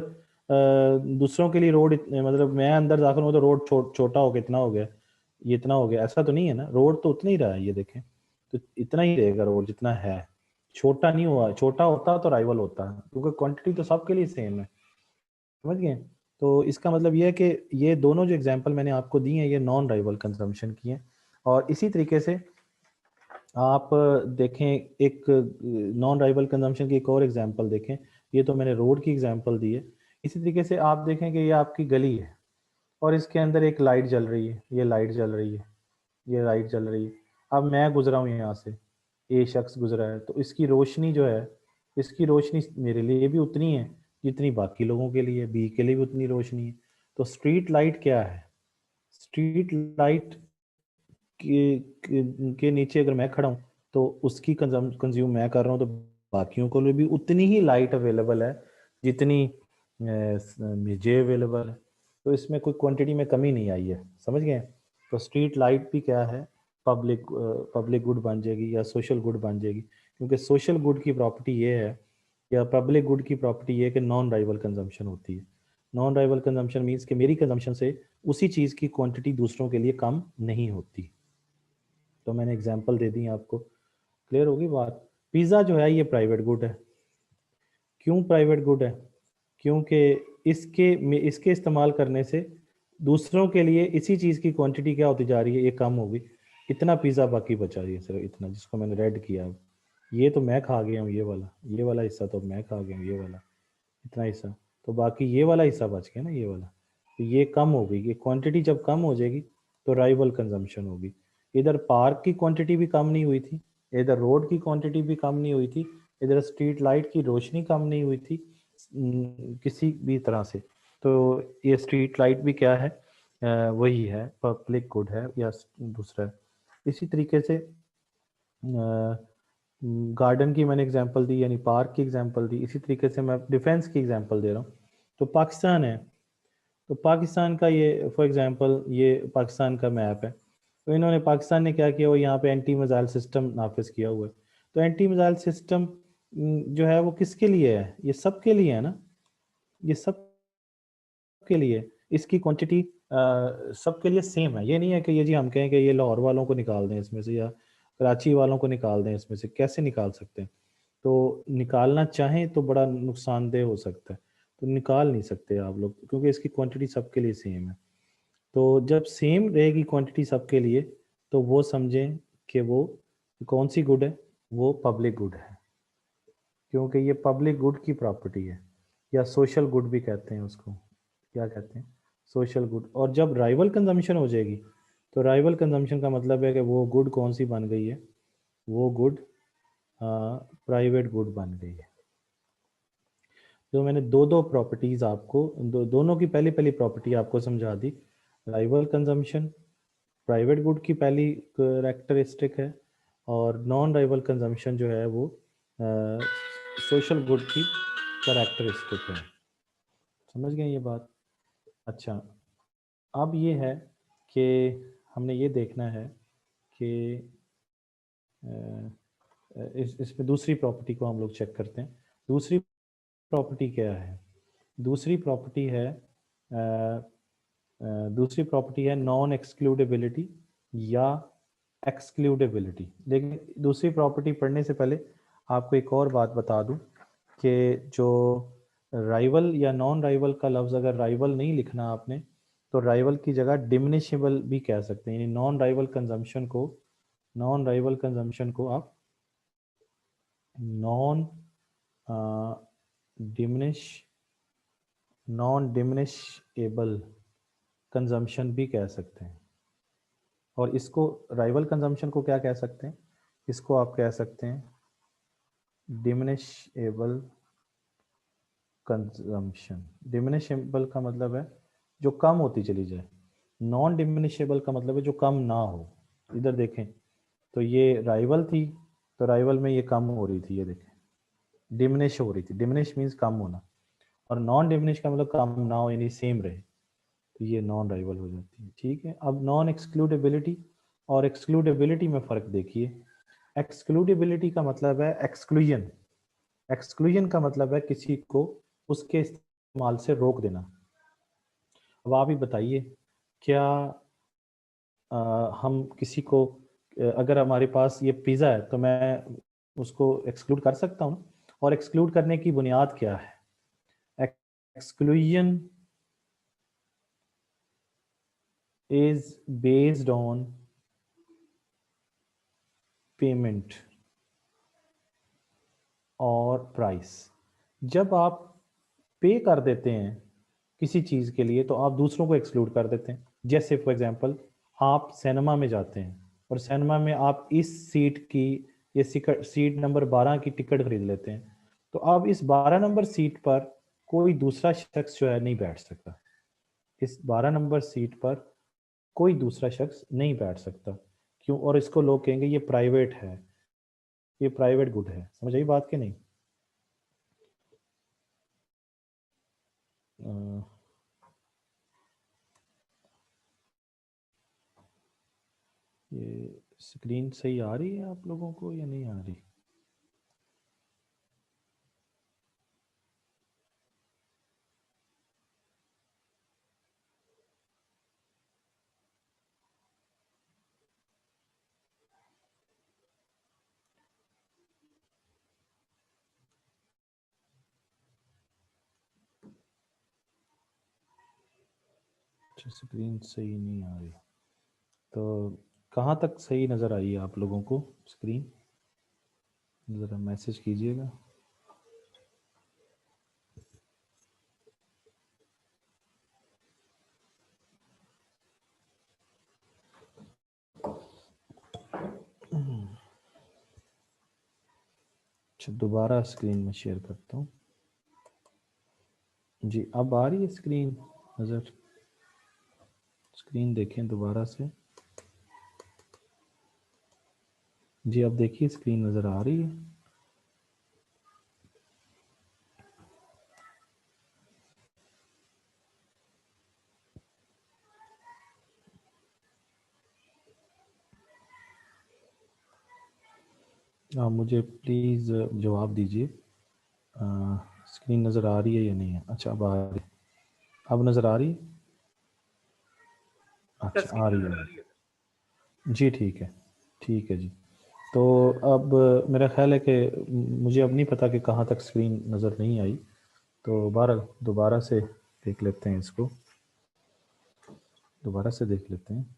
दूसरों के लिए रोड मतलब मैं अंदर दाखिल हूँ तो रोड छोटा हो गया, इतना हो गया, ये इतना हो गया, ऐसा तो नहीं है ना, रोड तो उतना ही रहा है, ये देखें तो इतना ही रहेगा रोड जितना है, छोटा नहीं हुआ, छोटा होता तो राइवल होता, क्योंकि क्वांटिटी तो सबके लिए सेम है, समझ गए। तो इसका मतलब ये है कि ये दोनों जो एग्जांपल मैंने आपको दी हैं ये नॉन राइवल कंजम्पशन की हैं। और इसी तरीके से आप देखें एक नॉन राइवल कंजम्पशन की एक और एग्जांपल देखें, ये तो मैंने रोड की एग्जांपल दी है। इसी तरीके से आप देखें कि ये आपकी गली है और इसके अंदर एक लाइट जल रही है, ये लाइट जल रही है, ये लाइट जल रही है। अब मैं गुजरा हूँ यहाँ से, ए शख्स गुजरा है, तो इसकी रोशनी जो है, इसकी रोशनी मेरे लिए भी उतनी है जितनी बाकी लोगों के लिए, बी के लिए भी उतनी रोशनी है। तो स्ट्रीट लाइट क्या है, स्ट्रीट लाइट के नीचे अगर मैं खड़ा हूँ तो उसकी कंज्यूम मैं कर रहा हूँ, तो बाकियों को लिए भी उतनी ही लाइट अवेलेबल है जितनी मुझे अवेलेबल है। तो इसमें कोई क्वांटिटी में कमी नहीं आई है, समझ गए। तो स्ट्रीट लाइट भी क्या है, पब्लिक गुड बन जाएगी या सोशल गुड बन जाएगी, क्योंकि सोशल गुड की प्रॉपर्टी ये है या पब्लिक गुड की प्रॉपर्टी ये है कि नॉन राइवल कंजम्पशन होती है। नॉन राइवल कंजम्पशन मीन्स कि मेरी कंजम्पशन से उसी चीज़ की क्वांटिटी दूसरों के लिए कम नहीं होती। तो मैंने एग्जांपल दे दी आपको, क्लियर होगी बात। पिज़्ज़ा जो है ये प्राइवेट गुड है, क्यों प्राइवेट गुड है, क्योंकि इसके इस्तेमाल करने से दूसरों के लिए इसी चीज़ की क्वांटिटी क्या होती जा रही है, ये कम होगी। इतना पिज़्ज़ा बाकी बचा रही है सिर्फ इतना, जिसको मैंने रेड किया अब, ये तो मैं खा गया हूँ, ये वाला हिस्सा तो मैं खा गया हूँ, ये वाला इतना हिस्सा, तो बाकी ये वाला हिस्सा बच गया ना, ये वाला, तो ये कम हो गई। ये क्वांटिटी जब कम हो जाएगी तो राइवल कंजम्पशन होगी। इधर पार्क की क्वांटिटी भी कम नहीं हुई थी, इधर रोड की क्वांटिटी भी कम नहीं हुई थी, इधर स्ट्रीट लाइट की रोशनी कम नहीं हुई थी किसी भी तरह से। तो ये स्ट्रीट लाइट भी क्या है, वही है, पब्लिक गुड है या दूसरा है। इसी तरीके से गार्डन की मैंने एग्जांपल दी, यानी पार्क की एग्जांपल दी। इसी तरीके से मैं डिफेंस की एग्जांपल दे रहा हूँ। तो पाकिस्तान है, तो पाकिस्तान का ये फॉर एग्जांपल ये पाकिस्तान का मैप है। तो इन्होंने पाकिस्तान ने क्या किया, वो यहाँ पे एंटी मिसाइल सिस्टम नाफिज किया हुआ है। तो एंटी मिसाइल सिस्टम जो है वो किसके लिए है, ये सबके लिए है ना, ये सब के लिए इसकी क्वांटिटी सबके लिए सेम है। ये नहीं है कि ये जी हम कहें कि ये लाहौर वालों को निकाल दें इसमें से या कराची वालों को निकाल दें इसमें से, कैसे निकाल सकते हैं। तो निकालना चाहें तो बड़ा नुकसानदेह हो सकता है, तो निकाल नहीं सकते आप लोग, क्योंकि इसकी क्वांटिटी सबके लिए सेम है। तो जब सेम रहेगी क्वांटिटी सबके लिए, तो वो समझें कि वो कौन सी गुड है, वो पब्लिक गुड है, क्योंकि ये पब्लिक गुड की प्रॉपर्टी है, या सोशल गुड भी कहते हैं उसको, क्या कहते हैं, सोशल गुड। और जब राइवल कंजम्पशन हो जाएगी, तो राइवल कंजम्पशन का मतलब है कि वो गुड कौन सी बन गई है, वो गुड प्राइवेट गुड बन गई है। जो मैंने दो दो प्रॉपर्टीज आपको दोनों की पहली पहली प्रॉपर्टी आपको समझा दी, राइवल कंजम्पशन प्राइवेट गुड की पहली करेक्टरिस्टिक है, और नॉन राइवल कंजम्पशन जो है वो सोशल गुड की करेक्टरिस्टिक है। समझ गए ये बात। अच्छा, अब ये है कि हमने ये देखना है कि इसमें दूसरी प्रॉपर्टी को हम लोग चेक करते हैं। दूसरी प्रॉपर्टी क्या है, दूसरी प्रॉपर्टी है दूसरी प्रॉपर्टी है नॉन एक्सक्लूडेबिलिटी या एक्सक्लूडेबिलिटी। लेकिन दूसरी प्रॉपर्टी पढ़ने से पहले आपको एक और बात बता दूं कि जो राइवल या नॉन राइवल का लफ्ज़, अगर राइवल नहीं लिखना आपने तो राइवल की जगह डिमिनिशेबल भी कह सकते हैं, यानी नॉन राइवल कंजम्पशन को आप नॉन डिमिनिश नॉन डिमिनिशेबल कंजम्पशन भी कह सकते हैं। और इसको राइवल कंजम्पशन को क्या कह सकते हैं, इसको आप कह सकते हैं डिमिनिशेबल कंजम्पशन। डिमिनिशेबल का मतलब है जो कम होती चली जाए, नॉन डिमिनिशेबल का मतलब है जो कम ना हो। इधर देखें तो ये राइवल थी, तो राइवल में ये कम हो रही थी, ये देखें डिमिनिश हो रही थी। डिमिनिश मीन्स कम होना, और नॉन डिमिनिश का मतलब कम ना हो यानी सेम रहे, तो ये नॉन राइवल हो जाती है। ठीक है, अब नॉन एक्सक्लूडेबिलिटी और एक्सक्लूडेबिलिटी में फ़र्क देखिए। एक्सक्लूडेबिलिटी का मतलब है एक्सक्लूजन। एक्सक्लूजन का मतलब है किसी को उसके इस्तेमाल से रोक देना। अब आप ही बताइए, क्या हम किसी को अगर हमारे पास ये पिज़्ज़ा है तो मैं उसको एक्सक्लूड कर सकता हूँ, और एक्सक्लूड करने की बुनियाद क्या है? Exclusion is based on payment और प्राइस। जब आप पे कर देते हैं किसी चीज़ के लिए तो आप दूसरों को एक्सक्लूड कर देते हैं। जैसे फॉर एग्जांपल आप सिनेमा में जाते हैं और सिनेमा में आप इस सीट की, ये सीट नंबर 12 की टिकट खरीद लेते हैं, तो अब इस 12 नंबर सीट पर कोई दूसरा शख्स जो है नहीं बैठ सकता। इस 12 नंबर सीट पर कोई दूसरा शख्स नहीं बैठ सकता। क्यों? और इसको लोग कहेंगे ये प्राइवेट है, ये प्राइवेट गुड है। समझ आई बात कि नहीं? अ, ये स्क्रीन सही आ रही है आप लोगों को या नहीं आ रही? अच्छा, स्क्रीन सही नहीं आ रही, तो कहाँ तक सही नज़र आई है आप लोगों को स्क्रीन? ज़रा मैसेज कीजिएगा। अच्छा, दोबारा स्क्रीन में शेयर करता हूँ। जी, अब आ रही है स्क्रीन नज़र? स्क्रीन देखें दोबारा से। जी, अब देखिए स्क्रीन नज़र आ रही है? आप मुझे प्लीज़ जवाब दीजिए, स्क्रीन नज़र आ रही है या नहीं है? अच्छा, अब आ रही, अब नज़र आ रही है? अच्छा, आ रही है। जी ठीक है, ठीक है जी। तो अब मेरा ख्याल है कि मुझे अब नहीं पता कि कहाँ तक स्क्रीन नज़र नहीं आई, तो बहरहाल दोबारा से देख लेते हैं इसको, दोबारा से देख लेते हैं।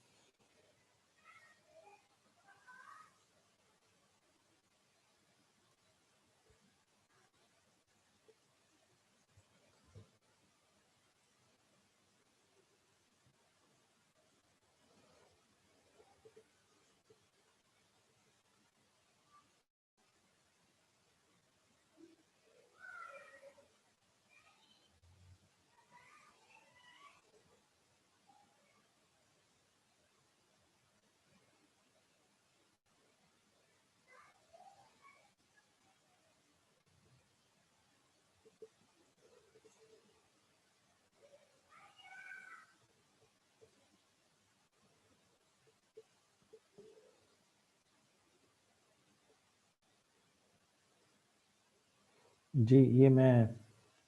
जी, ये मैं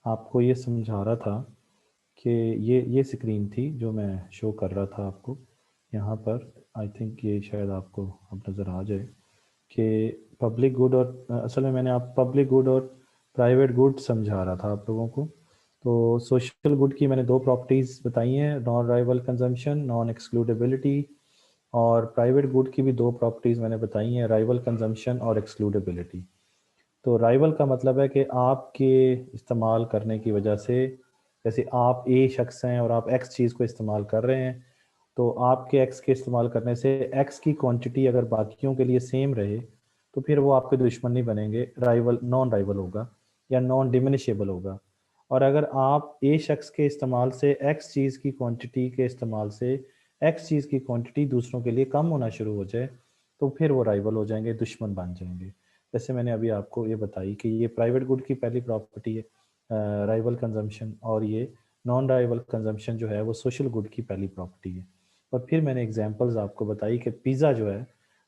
आपको ये समझा रहा था कि ये स्क्रीन थी जो मैं शो कर रहा था आपको यहाँ पर। आई थिंक ये शायद आपको अब नज़र आ जाए कि पब्लिक गुड और असल में मैंने आप पब्लिक गुड और प्राइवेट गुड समझा रहा था आप लोगों को। तो सोशल गुड की मैंने दो प्रॉपर्टीज़ बताई हैं, non rival consumption, non excludability, और प्राइवेट गुड की भी दो प्रॉपर्टीज़ मैंने बताई हैं, राइवल कंजम्पशन और एक्सक्लूडेबिलिटी। तो राइवल का मतलब है कि आपके इस्तेमाल करने की वजह से, जैसे आप ए शख्स हैं और आप एक्स चीज़ को इस्तेमाल कर रहे हैं, तो आपके एक्स के इस्तेमाल करने से एक्स की क्वांटिटी अगर बाकियों के लिए सेम रहे तो फिर वो आपके दुश्मन नहीं बनेंगे, राइवल नॉन राइवल होगा या नॉन डिमिनिशेबल होगा। और अगर आप ए शख्स के इस्तेमाल से एक्स चीज़ की क्वांटिटी के इस्तेमाल से एक्स चीज़ की क्वांटिटी दूसरों के लिए कम होना शुरू हो जाए तो फिर वो राइवल हो जाएंगे, दुश्मन बन जाएंगे। जैसे मैंने अभी आपको ये बताई कि ये प्राइवेट गुड की पहली प्रॉपर्टी है राइवल कंजम्पशन, और ये नॉन राइवल कंजम्पशन जो है वो सोशल गुड की पहली प्रॉपर्टी है। और फिर मैंने एग्जांपल्स आपको बताई कि पिज़्ज़ा जो है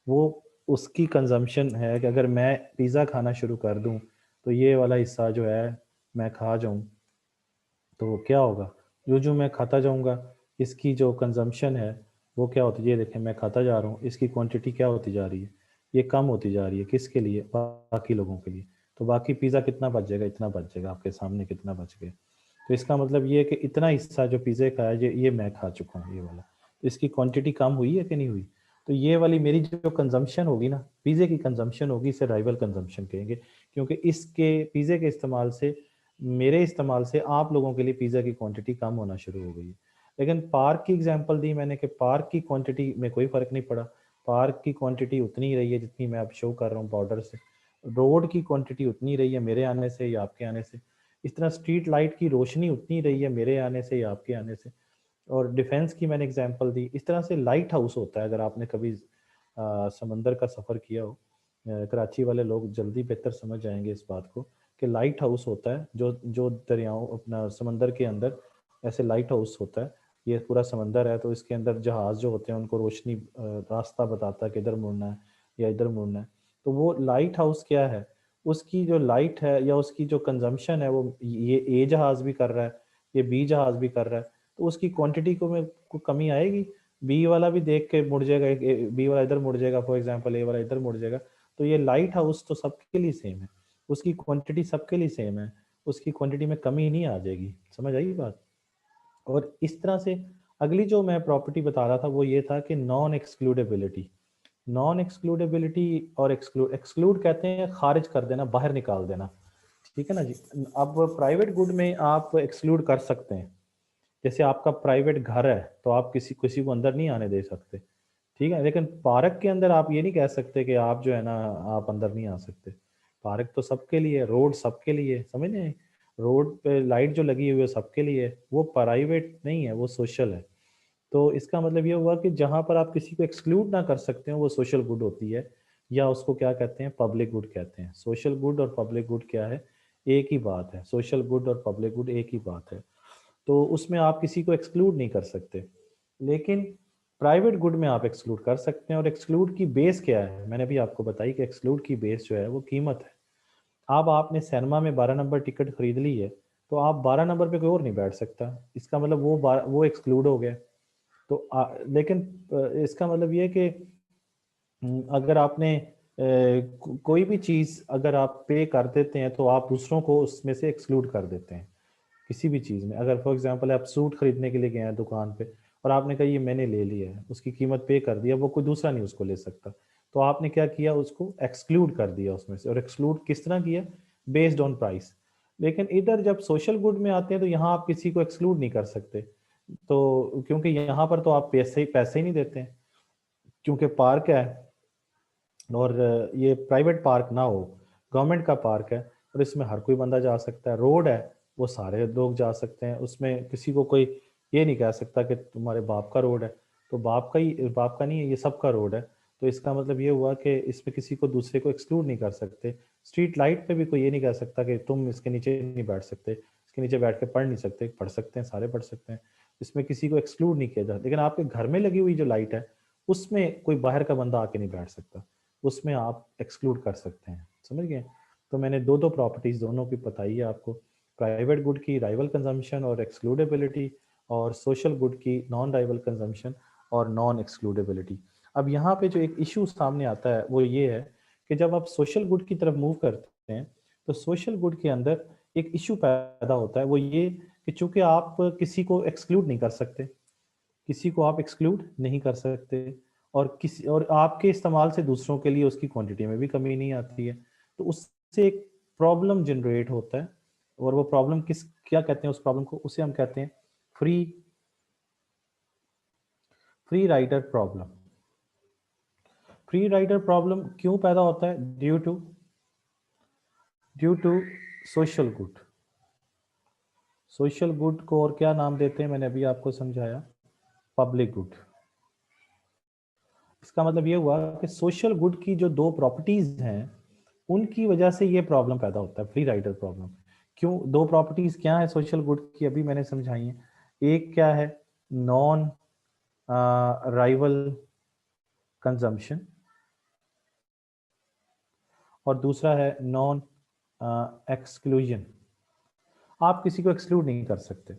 वो उसकी कंजम्पशन है कि अगर मैं पिज़्ज़ा खाना शुरू कर दूं तो ये वाला हिस्सा जो है मैं खा जाऊं तो क्या होगा, जो जो मैं खाता जाऊंगा इसकी जो कंजम्पशन है वो क्या होती है, ये देखें मैं खाता जा रहा हूँ, इसकी क्वांटिटी क्या होती जा रही है, ये कम होती जा रही है। किसके लिए? बाकी लोगों के लिए। तो बाकी पिज़्ज़ा कितना बच जाएगा, इतना बच जाएगा, आपके सामने कितना बच गया। तो इसका मतलब ये है कि इतना हिस्सा जो पिज़्ज़े का है ये मैं खा चुका हूँ, ये वाला। तो इसकी क्वांटिटी कम हुई है कि नहीं हुई? तो ये वाली मेरी जो कंजम्पशन होगी ना, पिज़्ज़े की कंजम्पशन होगी, इसे राइवल कंजम्पशन कहेंगे, क्योंकि इसके पिज़्ज़े के इस्तेमाल से, मेरे इस्तेमाल से आप लोगों के लिए पिज़्ज़ा की क्वांटिटी कम होना शुरू हो गई है। लेकिन पार्क की एग्जांपल दी मैंने कि पार्क की क्वांटिटी में कोई फ़र्क नहीं पड़ा। पार्क की क्वांटिटी उतनी ही रही है जितनी मैं अब शो कर रहा हूँ बॉर्डर से। रोड की क्वांटिटी उतनी रही है मेरे आने से या आपके आने से। इस तरह स्ट्रीट लाइट की रोशनी उतनी रही है मेरे आने से या आपके आने से। और डिफेंस की मैंने एग्जांपल दी। इस तरह से लाइट हाउस होता है, अगर आपने कभी समंदर का सफ़र किया हो, कराची वाले लोग जल्दी बेहतर समझ जाएंगे इस बात को कि लाइट हाउस होता है जो जो दरियाओं अपना समंदर के अंदर ऐसे लाइट हाउस होता है। ये पूरा समंदर है तो इसके अंदर जहाज़ जो होते हैं उनको रोशनी रास्ता बताता है कि इधर मुड़ना है या इधर मुड़ना है। तो वो लाइट हाउस क्या है, उसकी जो लाइट है या उसकी जो कंजम्पशन है वो ये ए जहाज़ भी कर रहा है, ये बी जहाज़ भी कर रहा है, तो उसकी क्वांटिटी को कमी आएगी। बी वाला भी देख के मुड़ जाएगा, बी वाला इधर मुड़ जाएगा, फॉर एग्जांपल ए वाला इधर मुड़ जाएगा। तो ये लाइट हाउस तो सबके लिए सेम है, उसकी क्वांटिटी सबके लिए सेम है, उसकी क्वांटिटी में कमी नहीं आ जाएगी। समझ आई बात? और इस तरह से अगली जो मैं प्रॉपर्टी बता रहा था वो ये था कि नॉन एक्सक्लूडेबिलिटी। नॉन एक्सक्लूडेबिलिटी और एक्सक्लूड, एक्सक्लूड कहते हैं खारिज कर देना, बाहर निकाल देना, ठीक है ना जी। अब प्राइवेट गुड में आप एक्सक्लूड कर सकते हैं। जैसे आपका प्राइवेट घर है तो आप किसी किसी को अंदर नहीं आने दे सकते, ठीक है। लेकिन पार्क के अंदर आप ये नहीं कह सकते कि आप जो है ना आप अंदर नहीं आ सकते। पार्क तो सबके लिए है, रोड सबके लिए है, समझ रहे हैं? रोड पे लाइट जो लगी हुई है सबके लिए है, वो प्राइवेट नहीं है, वो सोशल है। तो इसका मतलब ये हुआ कि जहाँ पर आप किसी को एक्सक्लूड ना कर सकते हो वो सोशल गुड होती है, या उसको क्या कहते हैं, पब्लिक गुड कहते हैं। सोशल गुड और पब्लिक गुड क्या है, एक ही बात है। सोशल गुड और पब्लिक गुड एक ही बात है। तो उसमें आप किसी को एक्सक्लूड नहीं कर सकते। लेकिन प्राइवेट गुड में आप एक्सक्लूड कर सकते हैं। और एक्सक्लूड की बेस क्या है, मैंने भी आपको बताई कि एक्सक्लूड की बेस जो है वो कीमत है। अब आपने सिनेमा में 12 नंबर टिकट खरीद ली है तो आप 12 नंबर पे कोई और नहीं बैठ सकता, इसका मतलब वो एक्सक्लूड हो गया। तो लेकिन इसका मतलब ये है कि अगर आपने कोई भी चीज़ अगर आप पे कर देते हैं तो आप दूसरों को उसमें से एक्सक्लूड कर देते हैं। किसी भी चीज़ में अगर फॉर एग्जांपल आप सूट खरीदने के लिए गए हैं दुकान पे और आपने कहा ये मैंने ले लिया है, उसकी कीमत पे कर दिया, वो कोई दूसरा नहीं उसको ले सकता, तो आपने क्या किया, उसको एक्सक्लूड कर दिया उसमें से। और एक्सक्लूड किस तरह किया, बेस्ड ऑन प्राइस। लेकिन इधर जब सोशल गुड में आते हैं तो यहाँ आप किसी को एक्सक्लूड नहीं कर सकते, तो क्योंकि यहाँ पर तो आप पैसे पैसे ही नहीं देते हैं, क्योंकि पार्क है और ये प्राइवेट पार्क ना हो, गवर्नमेंट का पार्क है और इसमें हर कोई बंदा जा सकता है। रोड है, वो सारे लोग जा सकते हैं, उसमें किसी को कोई ये नहीं कह सकता कि तुम्हारे बाप का रोड है, तो बाप का नहीं है, ये सबका रोड है। तो इसका मतलब ये हुआ कि इसमें किसी को दूसरे को एक्सक्लूड नहीं कर सकते। स्ट्रीट लाइट पे भी कोई ये नहीं कह सकता कि तुम इसके नीचे नहीं बैठ सकते, इसके नीचे बैठ के पढ़ नहीं सकते। पढ़ सकते हैं, सारे पढ़ सकते हैं, इसमें किसी को एक्सक्लूड नहीं किया जाता। लेकिन आपके घर में लगी हुई जो लाइट है उसमें कोई बाहर का बंदा आके नहीं बैठ सकता, उसमें आप एक्सक्लूड कर सकते हैं। समझ गए? तो मैंने दो दो प्रॉपर्टीज दोनों की बताई है आपको, प्राइवेट गुड की राइवल कंजम्पशन और एक्सक्लूडेबिलिटी, और सोशल गुड की नॉन राइवल कंजम्पशन और नॉन एक्सक्लूडेबिलिटी। अब यहाँ पे जो एक इशू सामने आता है वो ये है कि जब आप सोशल गुड की तरफ मूव करते हैं तो सोशल गुड के अंदर एक इशू पैदा होता है, वो ये कि चूंकि आप किसी को एक्सक्लूड नहीं कर सकते, किसी को आप एक्सक्लूड नहीं कर सकते, और किसी और आपके इस्तेमाल से दूसरों के लिए उसकी क्वांटिटी में भी कमी नहीं आती है, तो उससे एक प्रॉब्लम जनरेट होता है। और वो प्रॉब्लम क्या कहते हैं, उस प्रॉब्लम को, उसे हम कहते हैं free free rider problem. Free rider problem क्यों पैदा होता है? Due to social good. Social good को और क्या नाम देते हैं, मैंने अभी आपको समझाया, पब्लिक गुड। इसका मतलब ये हुआ कि सोशल गुड की जो दो प्रॉपर्टीज हैं उनकी वजह से ये प्रॉब्लम पैदा होता है, फ्री राइडर प्रॉब्लम। क्यों? दो प्रॉपर्टीज क्या है सोशल गुड की, अभी मैंने समझाई है। एक क्या है? नॉन राइवल कंजम्पशन, और दूसरा है नॉन एक्सक्लूजन। आप किसी को एक्सक्लूड नहीं कर सकते।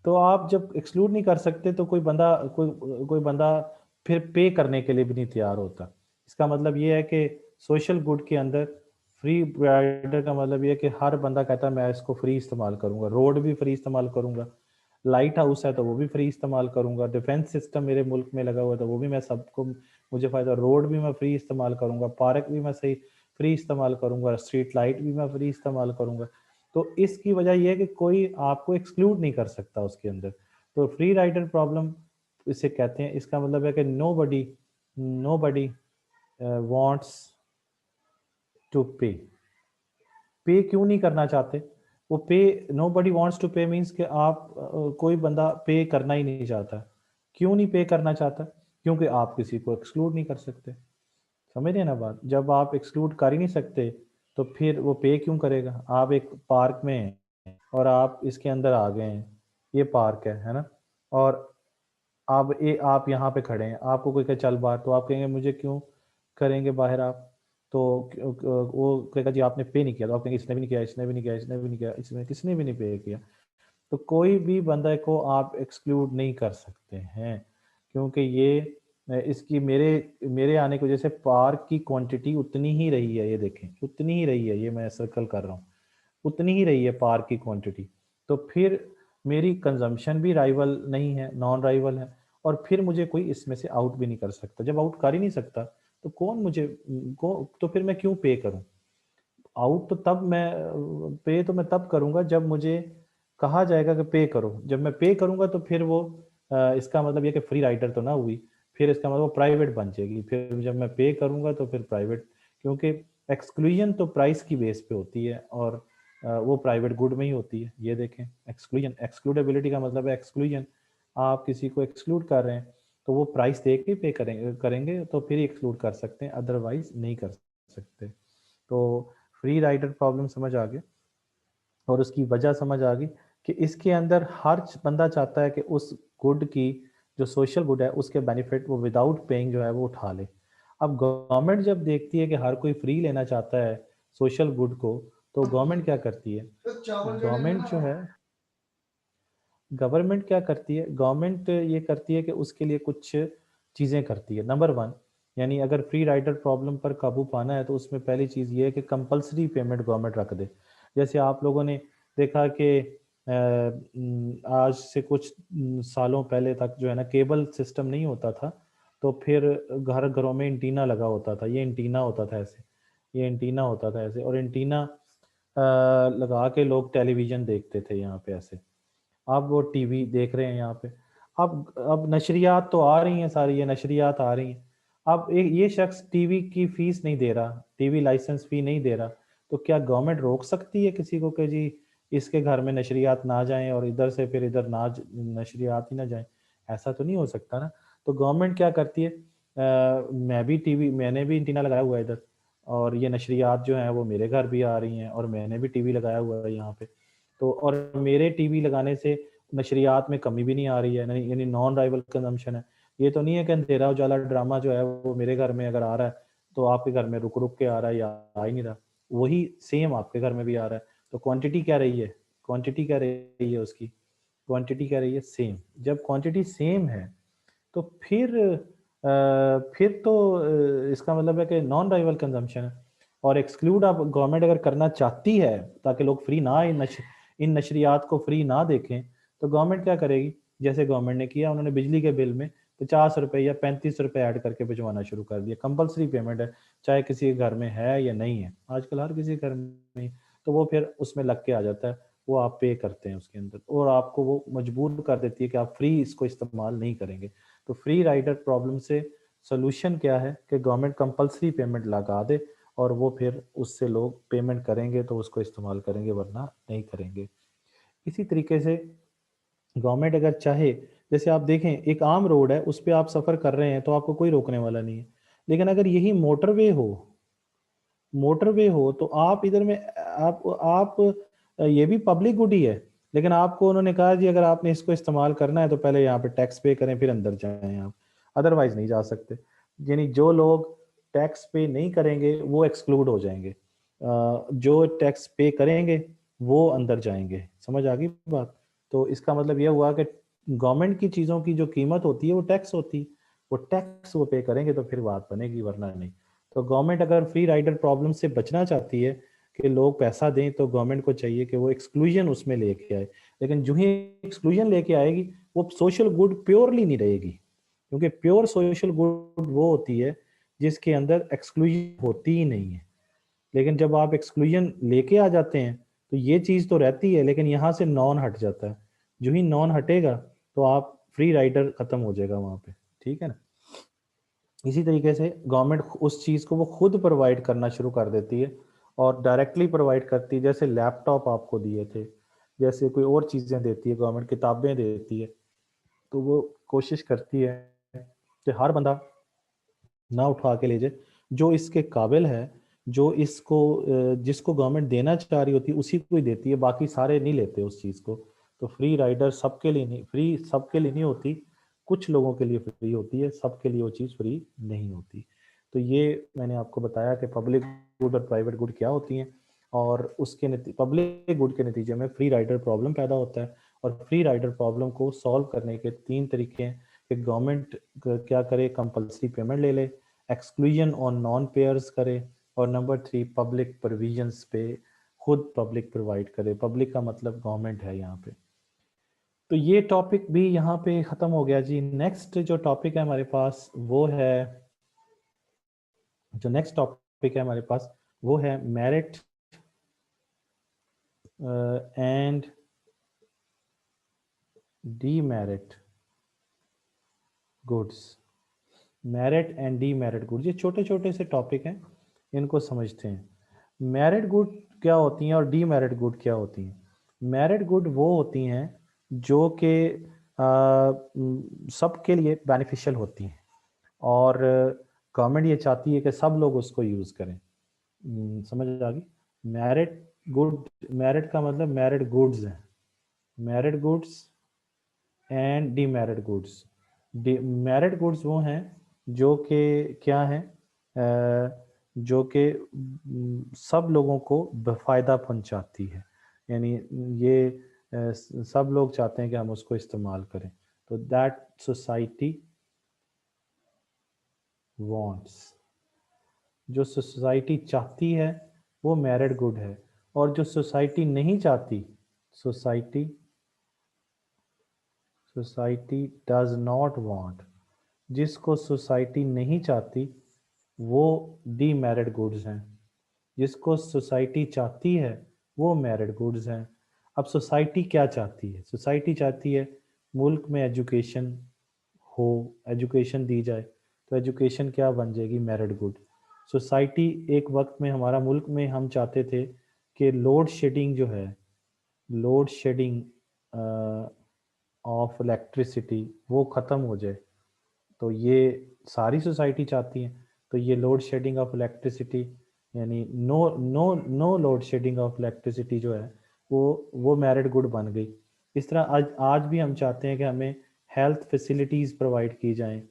तो आप जब एक्सक्लूड नहीं कर सकते तो कोई बंदा फिर पे करने के लिए भी नहीं तैयार होता। इसका मतलब ये है कि सोशल गुड के अंदर फ्री राइडर का मतलब ये है कि हर बंदा कहता है मैं इसको फ्री इस्तेमाल करूंगा, रोड भी फ्री इस्तेमाल करूंगा, लाइट हाउस है तो वो भी फ्री इस्तेमाल करूंगा, डिफेंस सिस्टम मेरे मुल्क में लगा हुआ है तो वो भी मैं सबको, मुझे फायदा, रोड भी मैं फ्री इस्तेमाल करूंगा, पार्क भी मैं सही फ्री इस्तेमाल करूंगा, स्ट्रीट लाइट भी मैं फ्री इस्तेमाल करूंगा। तो इसकी वजह यह है कि कोई आपको एक्सक्लूड नहीं कर सकता उसके अंदर। तो फ्री राइडर प्रॉब्लम इसे कहते हैं। इसका मतलब है कि नो बडी वांट्स टू पे। पे क्यों नहीं करना चाहते? वो पे, नो बडी वॉन्ट्स टू पे मीन्स कि आप कोई बंदा पे करना ही नहीं चाहता। क्यों नहीं पे करना चाहता? क्योंकि आप किसी को एक्सक्लूड नहीं कर सकते। समझ रहे हैं ना बात? जब आप एक्सक्लूड कर ही नहीं सकते तो फिर वो पे क्यों करेगा? आप एक पार्क में हैं और आप इसके अंदर आ गए हैं, ये पार्क है ना, और आप यहाँ पे खड़े हैं, आपको कोई कहे चल बाहर, तो आप कहेंगे मुझे क्यों करेंगे बाहर आप? तो वो कहेगा जी आपने पे नहीं किया, तो आप कहेंगे इसने भी नहीं किया, इसने भी नहीं किया, इसने भी नहीं किया, इसमें किसने भी नहीं पे किया। तो कोई भी बंदा को आप एक्सक्लूड नहीं कर सकते हैं, क्योंकि ये इसकी मेरे मेरे आने की वजह से पार्क की क्वांटिटी उतनी ही रही है। ये देखें, उतनी ही रही है, ये मैं सर्कल कर रहा हूँ, उतनी ही रही है पार्क की क्वांटिटी। तो फिर मेरी कंजम्पशन भी राइवल नहीं है, नॉन राइवल है, और फिर मुझे कोई इसमें से आउट भी नहीं कर सकता। जब आउट कर ही नहीं सकता तो कौन मुझे को तो फिर मैं क्यों पे करूं? आउट तो तब मैं पे तो मैं तब करूंगा जब मुझे कहा जाएगा कि पे करो। जब मैं पे करूंगा तो फिर वो इसका मतलब ये कि फ्री राइडर तो ना हुई, फिर इसका मतलब वो प्राइवेट बन जाएगी। फिर जब मैं पे करूंगा तो फिर प्राइवेट, क्योंकि एक्सक्लूजन तो प्राइस की बेस पे होती है और वो प्राइवेट गुड में ही होती है। ये देखें, एक्सक्लूजन, एक्सक्लूडेबिलिटी का मतलब है एक्सक्लूजन। आप किसी को एक्सक्लूड कर रहे हैं तो वो प्राइस देख के पे करेंगे तो फिर ही एक्सक्लूड कर सकते हैं, अदरवाइज नहीं कर सकते। तो फ्री राइडर प्रॉब्लम समझ आ गई और उसकी वजह समझ आ गई कि इसके अंदर हर बंदा चाहता है कि उस गुड की, जो सोशल गुड है, उसके बेनिफिट वो विदाउट पेइंग जो है वो उठा ले। अब गवर्नमेंट जब देखती है कि हर कोई फ्री लेना चाहता है सोशल गुड को, तो गवर्नमेंट क्या करती है? गवर्नमेंट क्या करती है? गवर्नमेंट ये करती है कि उसके लिए कुछ चीज़ें करती है। नंबर वन, यानी अगर फ्री राइडर प्रॉब्लम पर काबू पाना है तो उसमें पहली चीज़ ये है कि कंपलसरी पेमेंट गवर्नमेंट रख दे। जैसे आप लोगों ने देखा कि आज से कुछ सालों पहले तक जो है ना, केबल सिस्टम नहीं होता था, तो फिर घर घरों में एंटीना लगा होता था। ये एंटीना होता था ऐसे, ये एंटीना होता था ऐसे, और एंटीना लगा के लोग टेलीविज़न देखते थे यहाँ पे ऐसे। अब वो टीवी देख रहे हैं यहाँ पे। अब नशरियात तो आ रही हैं सारी, ये नशरियात आ रही हैं। अब ये शख्स टीवी की फीस नहीं दे रहा, टीवी लाइसेंस फी नहीं दे रहा, तो क्या गवर्नमेंट रोक सकती है किसी को कि जी इसके घर में नशरियात ना जाएं और इधर से फिर इधर ना नशरियात ही ना जाएं? ऐसा तो नहीं हो सकता ना। तो गवर्नमेंट क्या करती है, मैंने भी एंटीना लगाया हुआ है इधर, और ये नशरियात जो हैं वो मेरे घर भी आ रही हैं, और मैंने भी टीवी लगाया हुआ है यहाँ पे। तो और मेरे टीवी लगाने से नशरियात में कमी भी नहीं आ रही है, यानी नॉन राइवल कंजम्पशन है। ये तो नहीं है कि अंधेरा उजाला ड्रामा जो है वो मेरे घर में अगर आ रहा है तो आपके घर में रुक रुक के आ रहा है या आ ही नहीं रहा, वही सेम आपके घर में भी आ रहा है। तो क्वांटिटी क्या रही है? क्वांटिटी क्या रही है उसकी? क्वांटिटी क्या रही है? सेम। जब क्वांटिटी सेम है तो फिर तो इसका मतलब है कि नॉन राइवल कंजम्पशन है। और एक्सक्लूड आप गवर्नमेंट अगर करना चाहती है ताकि लोग फ्री ना इन नशरियात को फ्री ना देखें, तो गवर्नमेंट क्या करेगी? जैसे गवर्नमेंट ने किया, उन्होंने बिजली के बिल में 50 रुपए या 35 रुपए ऐड करके भिजवाना शुरू कर दिया। कंपलसरी पेमेंट है, चाहे किसी के घर में है या नहीं है, आजकल हर किसी के घर में। तो वो फिर उसमें लग के आ जाता है, वो आप पे करते हैं उसके अंदर, और आपको वो मजबूर कर देती है कि आप फ्री इसको इस्तेमाल नहीं करेंगे। तो फ्री राइडर प्रॉब्लम से सोल्यूशन क्या है कि गवर्नमेंट कंपलसरी पेमेंट लगा दे और वो फिर उससे लोग पेमेंट करेंगे तो उसको इस्तेमाल करेंगे, वरना नहीं करेंगे। इसी तरीके से गवर्नमेंट अगर चाहे, जैसे आप देखें एक आम रोड है उस पे आप सफ़र कर रहे हैं तो आपको कोई रोकने वाला नहीं है, लेकिन अगर यही मोटरवे हो तो आप इधर में आप ये भी पब्लिक गुड ही है, लेकिन आपको उन्होंने कहा जी अगर आपने इसको इस्तेमाल करना है तो पहले यहाँ पे टैक्स पे करें फिर अंदर जाएं आप, अदरवाइज नहीं जा सकते। यानी जो लोग टैक्स पे नहीं करेंगे वो एक्सक्लूड हो जाएंगे, जो टैक्स पे करेंगे वो अंदर जाएंगे। समझ आ गई बात? तो इसका मतलब यह हुआ कि गवर्नमेंट की चीज़ों की जो कीमत होती है वो टैक्स होती है, वो टैक्स वो पे करेंगे तो फिर बात बनेगी, वरना नहीं। तो गवर्नमेंट अगर फ्री राइडर प्रॉब्लम से बचना चाहती है कि लोग पैसा दें, तो गवर्नमेंट को चाहिए कि वो एक्सक्लूजन उसमें लेके आए। लेकिन जो ही एक्सक्लूजन लेके आएगी वो सोशल गुड प्योरली नहीं रहेगी, क्योंकि प्योर सोशल गुड वो होती है जिसके अंदर एक्सक्लूजन होती ही नहीं है। लेकिन जब आप एक्सक्लूजन लेके आ जाते हैं तो ये चीज़ तो रहती है, लेकिन यहाँ से नॉन हट जाता है। जो ही नॉन हटेगा तो आप फ्री राइडर खत्म हो जाएगा वहाँ पे, ठीक है ना। इसी तरीके से गवर्नमेंट उस चीज़ को वो खुद प्रोवाइड करना शुरू कर देती है और डायरेक्टली प्रोवाइड करती है। जैसे लैपटॉप आपको दिए थे, जैसे कोई और चीज़ें देती है गवर्नमेंट, किताबें देती है, तो वो कोशिश करती है कि हर बंदा ना उठा के ले जाए, जो इसके काबिल है, जो इसको जिसको गवर्नमेंट देना चाह रही होती है उसी को ही देती है, बाकी सारे नहीं लेते उस चीज़ को। तो फ्री राइडर सबके लिए नहीं, फ्री सबके लिए नहीं होती, कुछ लोगों के लिए फ्री होती है, सबके लिए वो चीज़ फ्री नहीं होती। तो ये मैंने आपको बताया कि पब्लिक गुड और प्राइवेट गुड क्या होती हैं, और उसके पब्लिक गुड के नतीजे में फ्री राइडर प्रॉब्लम पैदा होता है। और फ्री राइडर प्रॉब्लम को सॉल्व करने के 3 तरीके हैं कि गवर्नमेंट क्या करे, कंपल्सरी पेमेंट ले ले, एक्सक्लूजन ऑन नॉन पेयर्स करे, और नंबर 3 पब्लिक प्रोविजंस पे खुद पब्लिक प्रोवाइड करे। पब्लिक का मतलब गवर्नमेंट है यहाँ पे। तो ये टॉपिक भी यहाँ पे ख़त्म हो गया जी। नेक्स्ट जो टॉपिक है हमारे पास वो है, जो नेक्स्ट टॉपिक है हमारे पास वो है merit and demerit goods. Merit and demerit goods, ये छोटे छोटे से टॉपिक हैं, इनको समझते हैं। मेरिट गुड क्या होती हैं और डीमेरिट गुड क्या होती हैं? मेरिट गुड वो होती हैं जो कि सबके लिए बेनिफिशियल होती हैं, और गवर्नमेंट ये चाहती है कि सब लोग उसको यूज़ करें। समझ आ गई? मेरिट गुड, मेरिट का मतलब मेरिट गुड्स हैं, merit goods and demerit goods. Merit goods वो हैं जो कि क्या हैं, जो कि सब लोगों को फ़ायदा पहुंचाती है, यानी ये सब लोग चाहते हैं कि हम उसको इस्तेमाल करें। तो दैट सोसाइटी वांट्स, जो सोसाइटी चाहती है वो मेरिट गुड है, और जो सोसाइटी नहीं चाहती, society society does not want, जिसको सोसाइटी नहीं चाहती वो डीमेरिट गुड्स हैं, जिसको सोसाइटी चाहती है वो मेरिट गुड्स हैं। अब सोसाइटी क्या चाहती है? सोसाइटी चाहती है मुल्क में एजुकेशन हो, एजुकेशन दी जाए, तो एजुकेशन क्या बन जाएगी? Merit good. सोसाइटी एक वक्त में हमारा मुल्क में हम चाहते थे कि लोड शेडिंग जो है, लोड शेडिंग ऑफ इलेक्ट्रिसिटी वो ख़त्म हो जाए, तो ये सारी सोसाइटी चाहती है। तो ये लोड शेडिंग ऑफ इलेक्ट्रिसिटी, यानी no no no load shedding of electricity जो है वो मेरिट गुड बन गई। इस तरह आज आज भी हम चाहते हैं कि हमें हेल्थ फैसिलिटीज़ प्रोवाइड की जाएं,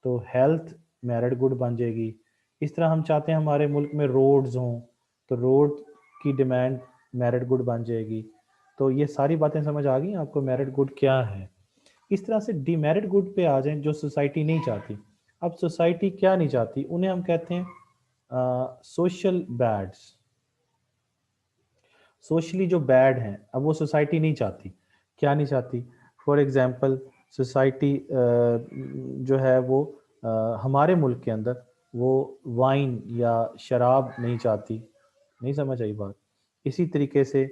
तो हेल्थ मेरिट गुड बन जाएगी। इस तरह हम चाहते हैं हमारे मुल्क में रोड्स हों, तो रोड की डिमांड मेरिट गुड बन जाएगी। तो ये सारी बातें समझ आ गई आपको, मेरिट गुड क्या है। इस तरह से डीमेरिट गुड पे आ जाएं, जो सोसाइटी नहीं चाहती। अब सोसाइटी क्या नहीं चाहती, उन्हें हम कहते हैं सोशल बैड्स। सोशली जो बैड हैं, अब वो सोसाइटी नहीं चाहती। क्या नहीं चाहती? फॉर एग्जांपल सोसाइटी जो है वो हमारे मुल्क के अंदर वो वाइन या शराब नहीं चाहती। नहीं समझ आई बात? इसी तरीके से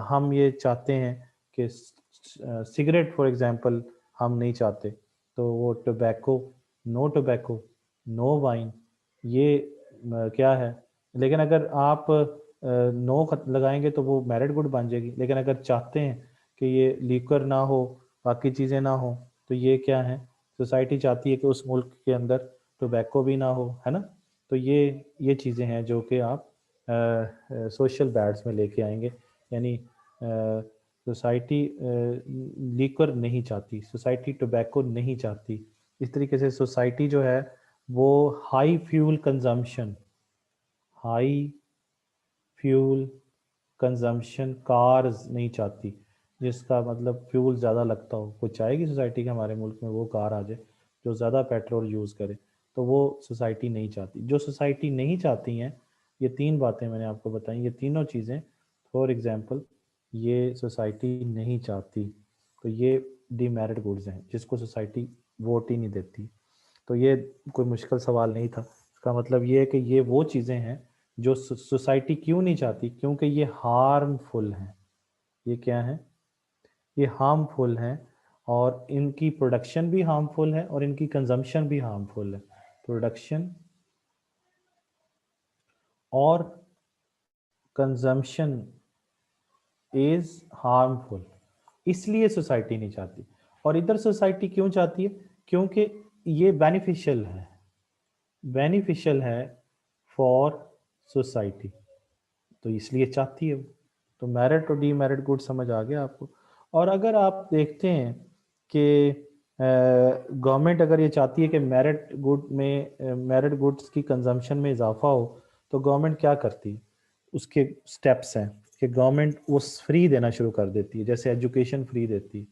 हम ये चाहते हैं कि सिगरेट फॉर एग्जांपल हम नहीं चाहते, तो वो tobacco, no tobacco, no wine, ये क्या है। लेकिन अगर आप नो लगाएंगे तो वो मैरिड गुड बन जाएगी। लेकिन अगर चाहते हैं कि ये लीकर ना हो, बाकी चीज़ें ना हो, तो ये क्या है, सोसाइटी चाहती है कि उस मुल्क के अंदर टोबैको भी ना हो, है ना। तो ये चीज़ें हैं जो कि आप सोशल बैड्स में लेके आएंगे। यानी सोसाइटी लीकर नहीं चाहती, सोसाइटी टोबैको नहीं चाहती। इस तरीके से सोसाइटी जो है वो high fuel consumption, high fuel consumption cars नहीं चाहती, जिसका मतलब फ्यूल ज़्यादा लगता हो। कोई चाहेगी सोसाइटी के हमारे मुल्क में वो कार आ जाए जो ज़्यादा पेट्रोल यूज़ करे, तो वो सोसाइटी नहीं चाहती। जो सोसाइटी नहीं चाहती हैं, ये तीन बातें मैंने आपको बताई, ये तीनों चीज़ें फॉर एग्ज़ाम्पल ये सोसाइटी नहीं चाहती। तो ये डीमेरिट गुड्स हैं जिसको सोसाइटी वोट ही नहीं देती। तो ये कोई मुश्किल सवाल नहीं था। इसका मतलब ये है कि ये वो चीज़ें हैं जो सोसाइटी क्यों नहीं चाहती, क्योंकि ये हार्मफुल हैं। ये क्या है, ये हार्मफुल हैं, और इनकी प्रोडक्शन भी हार्मफुल है और इनकी कंजम्पशन भी हार्मफुल है। प्रोडक्शन और कंजम्पशन इज हार्मफुल, इसलिए सोसाइटी नहीं चाहती। और इधर सोसाइटी क्यों चाहती है, क्योंकि ये बेनिफिशियल है, बेनिफिशियल है फॉर सोसाइटी, तो इसलिए चाहती है वो। तो मेरिट और डीमेरिट गुड समझ आ गया आपको। और अगर आप देखते हैं कि गवर्नमेंट अगर ये चाहती है कि मेरिट गुड में मेरिट गुड्स की कंजम्पशन में इजाफा हो, तो गवर्नमेंट क्या करती है, उसके स्टेप्स हैं कि गवर्नमेंट वो फ्री देना शुरू कर देती है। जैसे एजुकेशन फ्री देती है,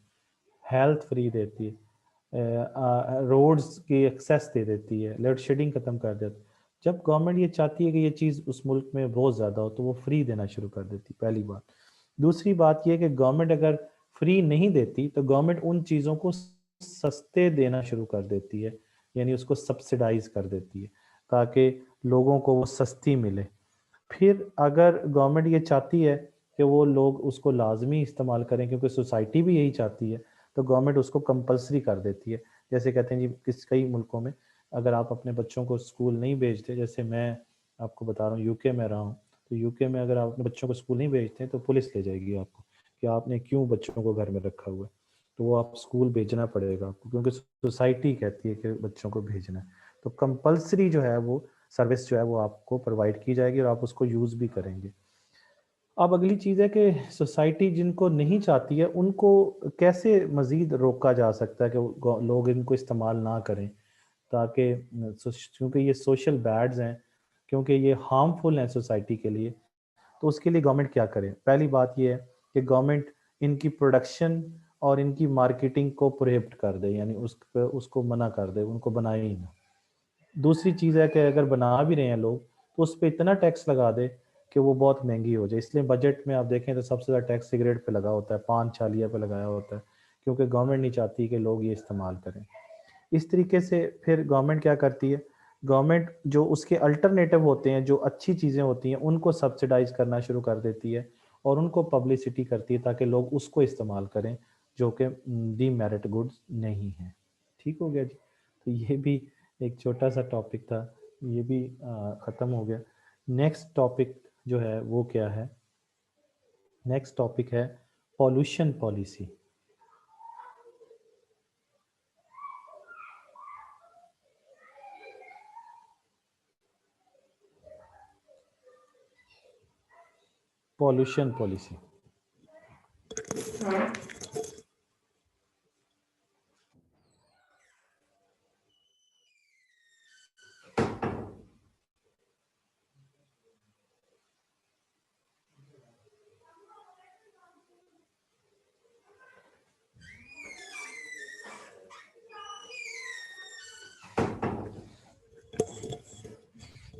हेल्थ फ्री देती है, रोड्स की एक्सेस दे देती है, लोड शेडिंग ख़त्म कर देती है। जब गवर्नमेंट ये चाहती है कि ये चीज़ उस मुल्क में बहुत ज़्यादा हो, तो वो फ्री देना शुरू कर देती, पहली बात। दूसरी बात ये है कि गवर्नमेंट अगर फ्री नहीं देती तो गवर्नमेंट उन चीज़ों को सस्ते देना शुरू कर देती है, यानी उसको सब्सिडाइज कर देती है ताकि लोगों को वो सस्ती मिले। फिर अगर गवर्नमेंट ये चाहती है कि वो लोग उसको लाजमी इस्तेमाल करें, क्योंकि सोसाइटी भी यही चाहती है, तो गवर्नमेंट उसको कंपलसरी कर देती है। जैसे कहते हैं जी, कई मुल्कों में अगर आप अपने बच्चों को स्कूल नहीं भेजते, जैसे मैं आपको बता रहा हूँ यूके में रहा हूँ, तो यूके में अगर आप अपने बच्चों को स्कूल नहीं भेजते तो पुलिस ले जाएगी आपको कि आपने क्यों बच्चों को घर में रखा हुआ है। तो वो आप स्कूल भेजना पड़ेगा आपको, क्योंकि सोसाइटी कहती है कि बच्चों को भेजना है। तो कंपलसरी जो है वो सर्विस जो है वो आपको प्रोवाइड की जाएगी और आप उसको यूज़ भी करेंगे। अब अगली चीज़ है कि सोसाइटी जिनको नहीं चाहती है उनको कैसे मज़ीद रोका जा सकता है कि लोग इनको इस्तेमाल ना करें, ताकि क्योंकि ये सोशल बैड्स हैं, क्योंकि ये हार्मफुल हैं सोसाइटी के लिए। तो उसके लिए गवर्नमेंट क्या करे। पहली बात ये है कि गवर्नमेंट इनकी प्रोडक्शन और इनकी मार्केटिंग को प्रोहिबिट कर दे, यानी उसको मना कर दे, उनको बनाए ही ना। दूसरी चीज़ है कि अगर बना भी रहे हैं लोग, तो उस पे इतना टैक्स लगा दे कि वो बहुत महंगी हो जाए। इसलिए बजट में आप देखें तो सबसे ज़्यादा टैक्स सिगरेट पे लगा होता है, पान छालिया पे लगाया होता है, क्योंकि गवर्नमेंट नहीं चाहती कि लोग ये इस्तेमाल करें। इस तरीके से फिर गवर्नमेंट क्या करती है, गवर्नमेंट जो उसके अल्टरनेटिव होते हैं, जो अच्छी चीज़ें होती हैं, उनको सब्सिडाइज करना शुरू कर देती है और उनको पब्लिसिटी करती है ताकि लोग उसको इस्तेमाल करें, जो कि डीमेरिट गुड्स नहीं है। ठीक हो गया जी। तो ये भी एक छोटा सा टॉपिक था, ये भी ख़त्म हो गया। नेक्स्ट टॉपिक जो है वो क्या है, नेक्स्ट टॉपिक है पॉल्यूशन पॉलिसी। पॉल्यूशन पॉलिसी,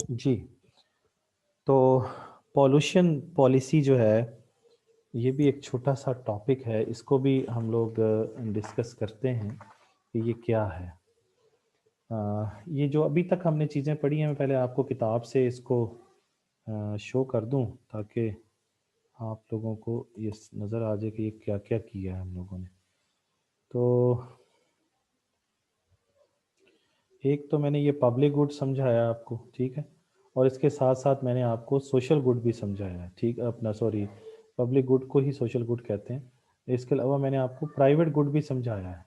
जी। तो पॉल्यूशन पॉलिसी जो है ये भी एक छोटा सा टॉपिक है, इसको भी हम लोग डिस्कस करते हैं कि ये क्या है। ये जो अभी तक हमने चीज़ें पढ़ी हैं, मैं पहले आपको किताब से इसको शो कर दूं ताकि आप लोगों को ये नज़र आ जाए कि ये क्या क्या किया है हम लोगों ने। तो एक तो मैंने ये पब्लिक गुड समझाया आपको, ठीक है, और इसके साथ साथ मैंने आपको सोशल गुड भी समझाया है, ठीक है, अपना सॉरी, पब्लिक गुड को ही सोशल गुड कहते हैं। इसके अलावा मैंने आपको प्राइवेट गुड भी समझाया है।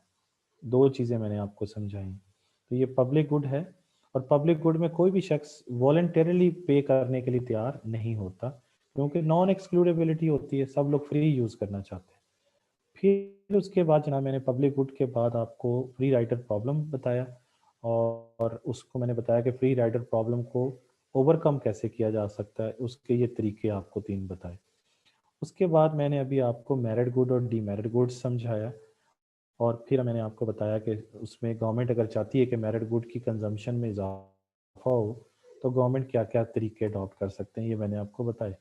दो चीज़ें मैंने आपको समझाई। तो ये पब्लिक गुड है, और पब्लिक गुड में कोई भी शख्स वॉलंटरली पे करने के लिए तैयार नहीं होता, क्योंकि नॉन एक्सक्लूडेबिलिटी होती है, सब लोग फ्री यूज़ करना चाहते हैं। फिर उसके बाद जनाब मैंने पब्लिक गुड के बाद आपको फ्री राइडर प्रॉब्लम बताया, और उसको मैंने बताया कि फ्री राइडर प्रॉब्लम को ओवरकम कैसे किया जा सकता है, उसके ये तरीके आपको 3 बताए। उसके बाद मैंने अभी आपको मेरिट गुड और डीमेरिट गुड समझाया, और फिर मैंने आपको बताया कि उसमें गवर्नमेंट अगर चाहती है कि मेरिट गुड की कंजम्पशन में इजाफा हो, तो गवर्नमेंट क्या-क्या तरीके अडॉप्ट कर सकते हैं, ये मैंने आपको बताए।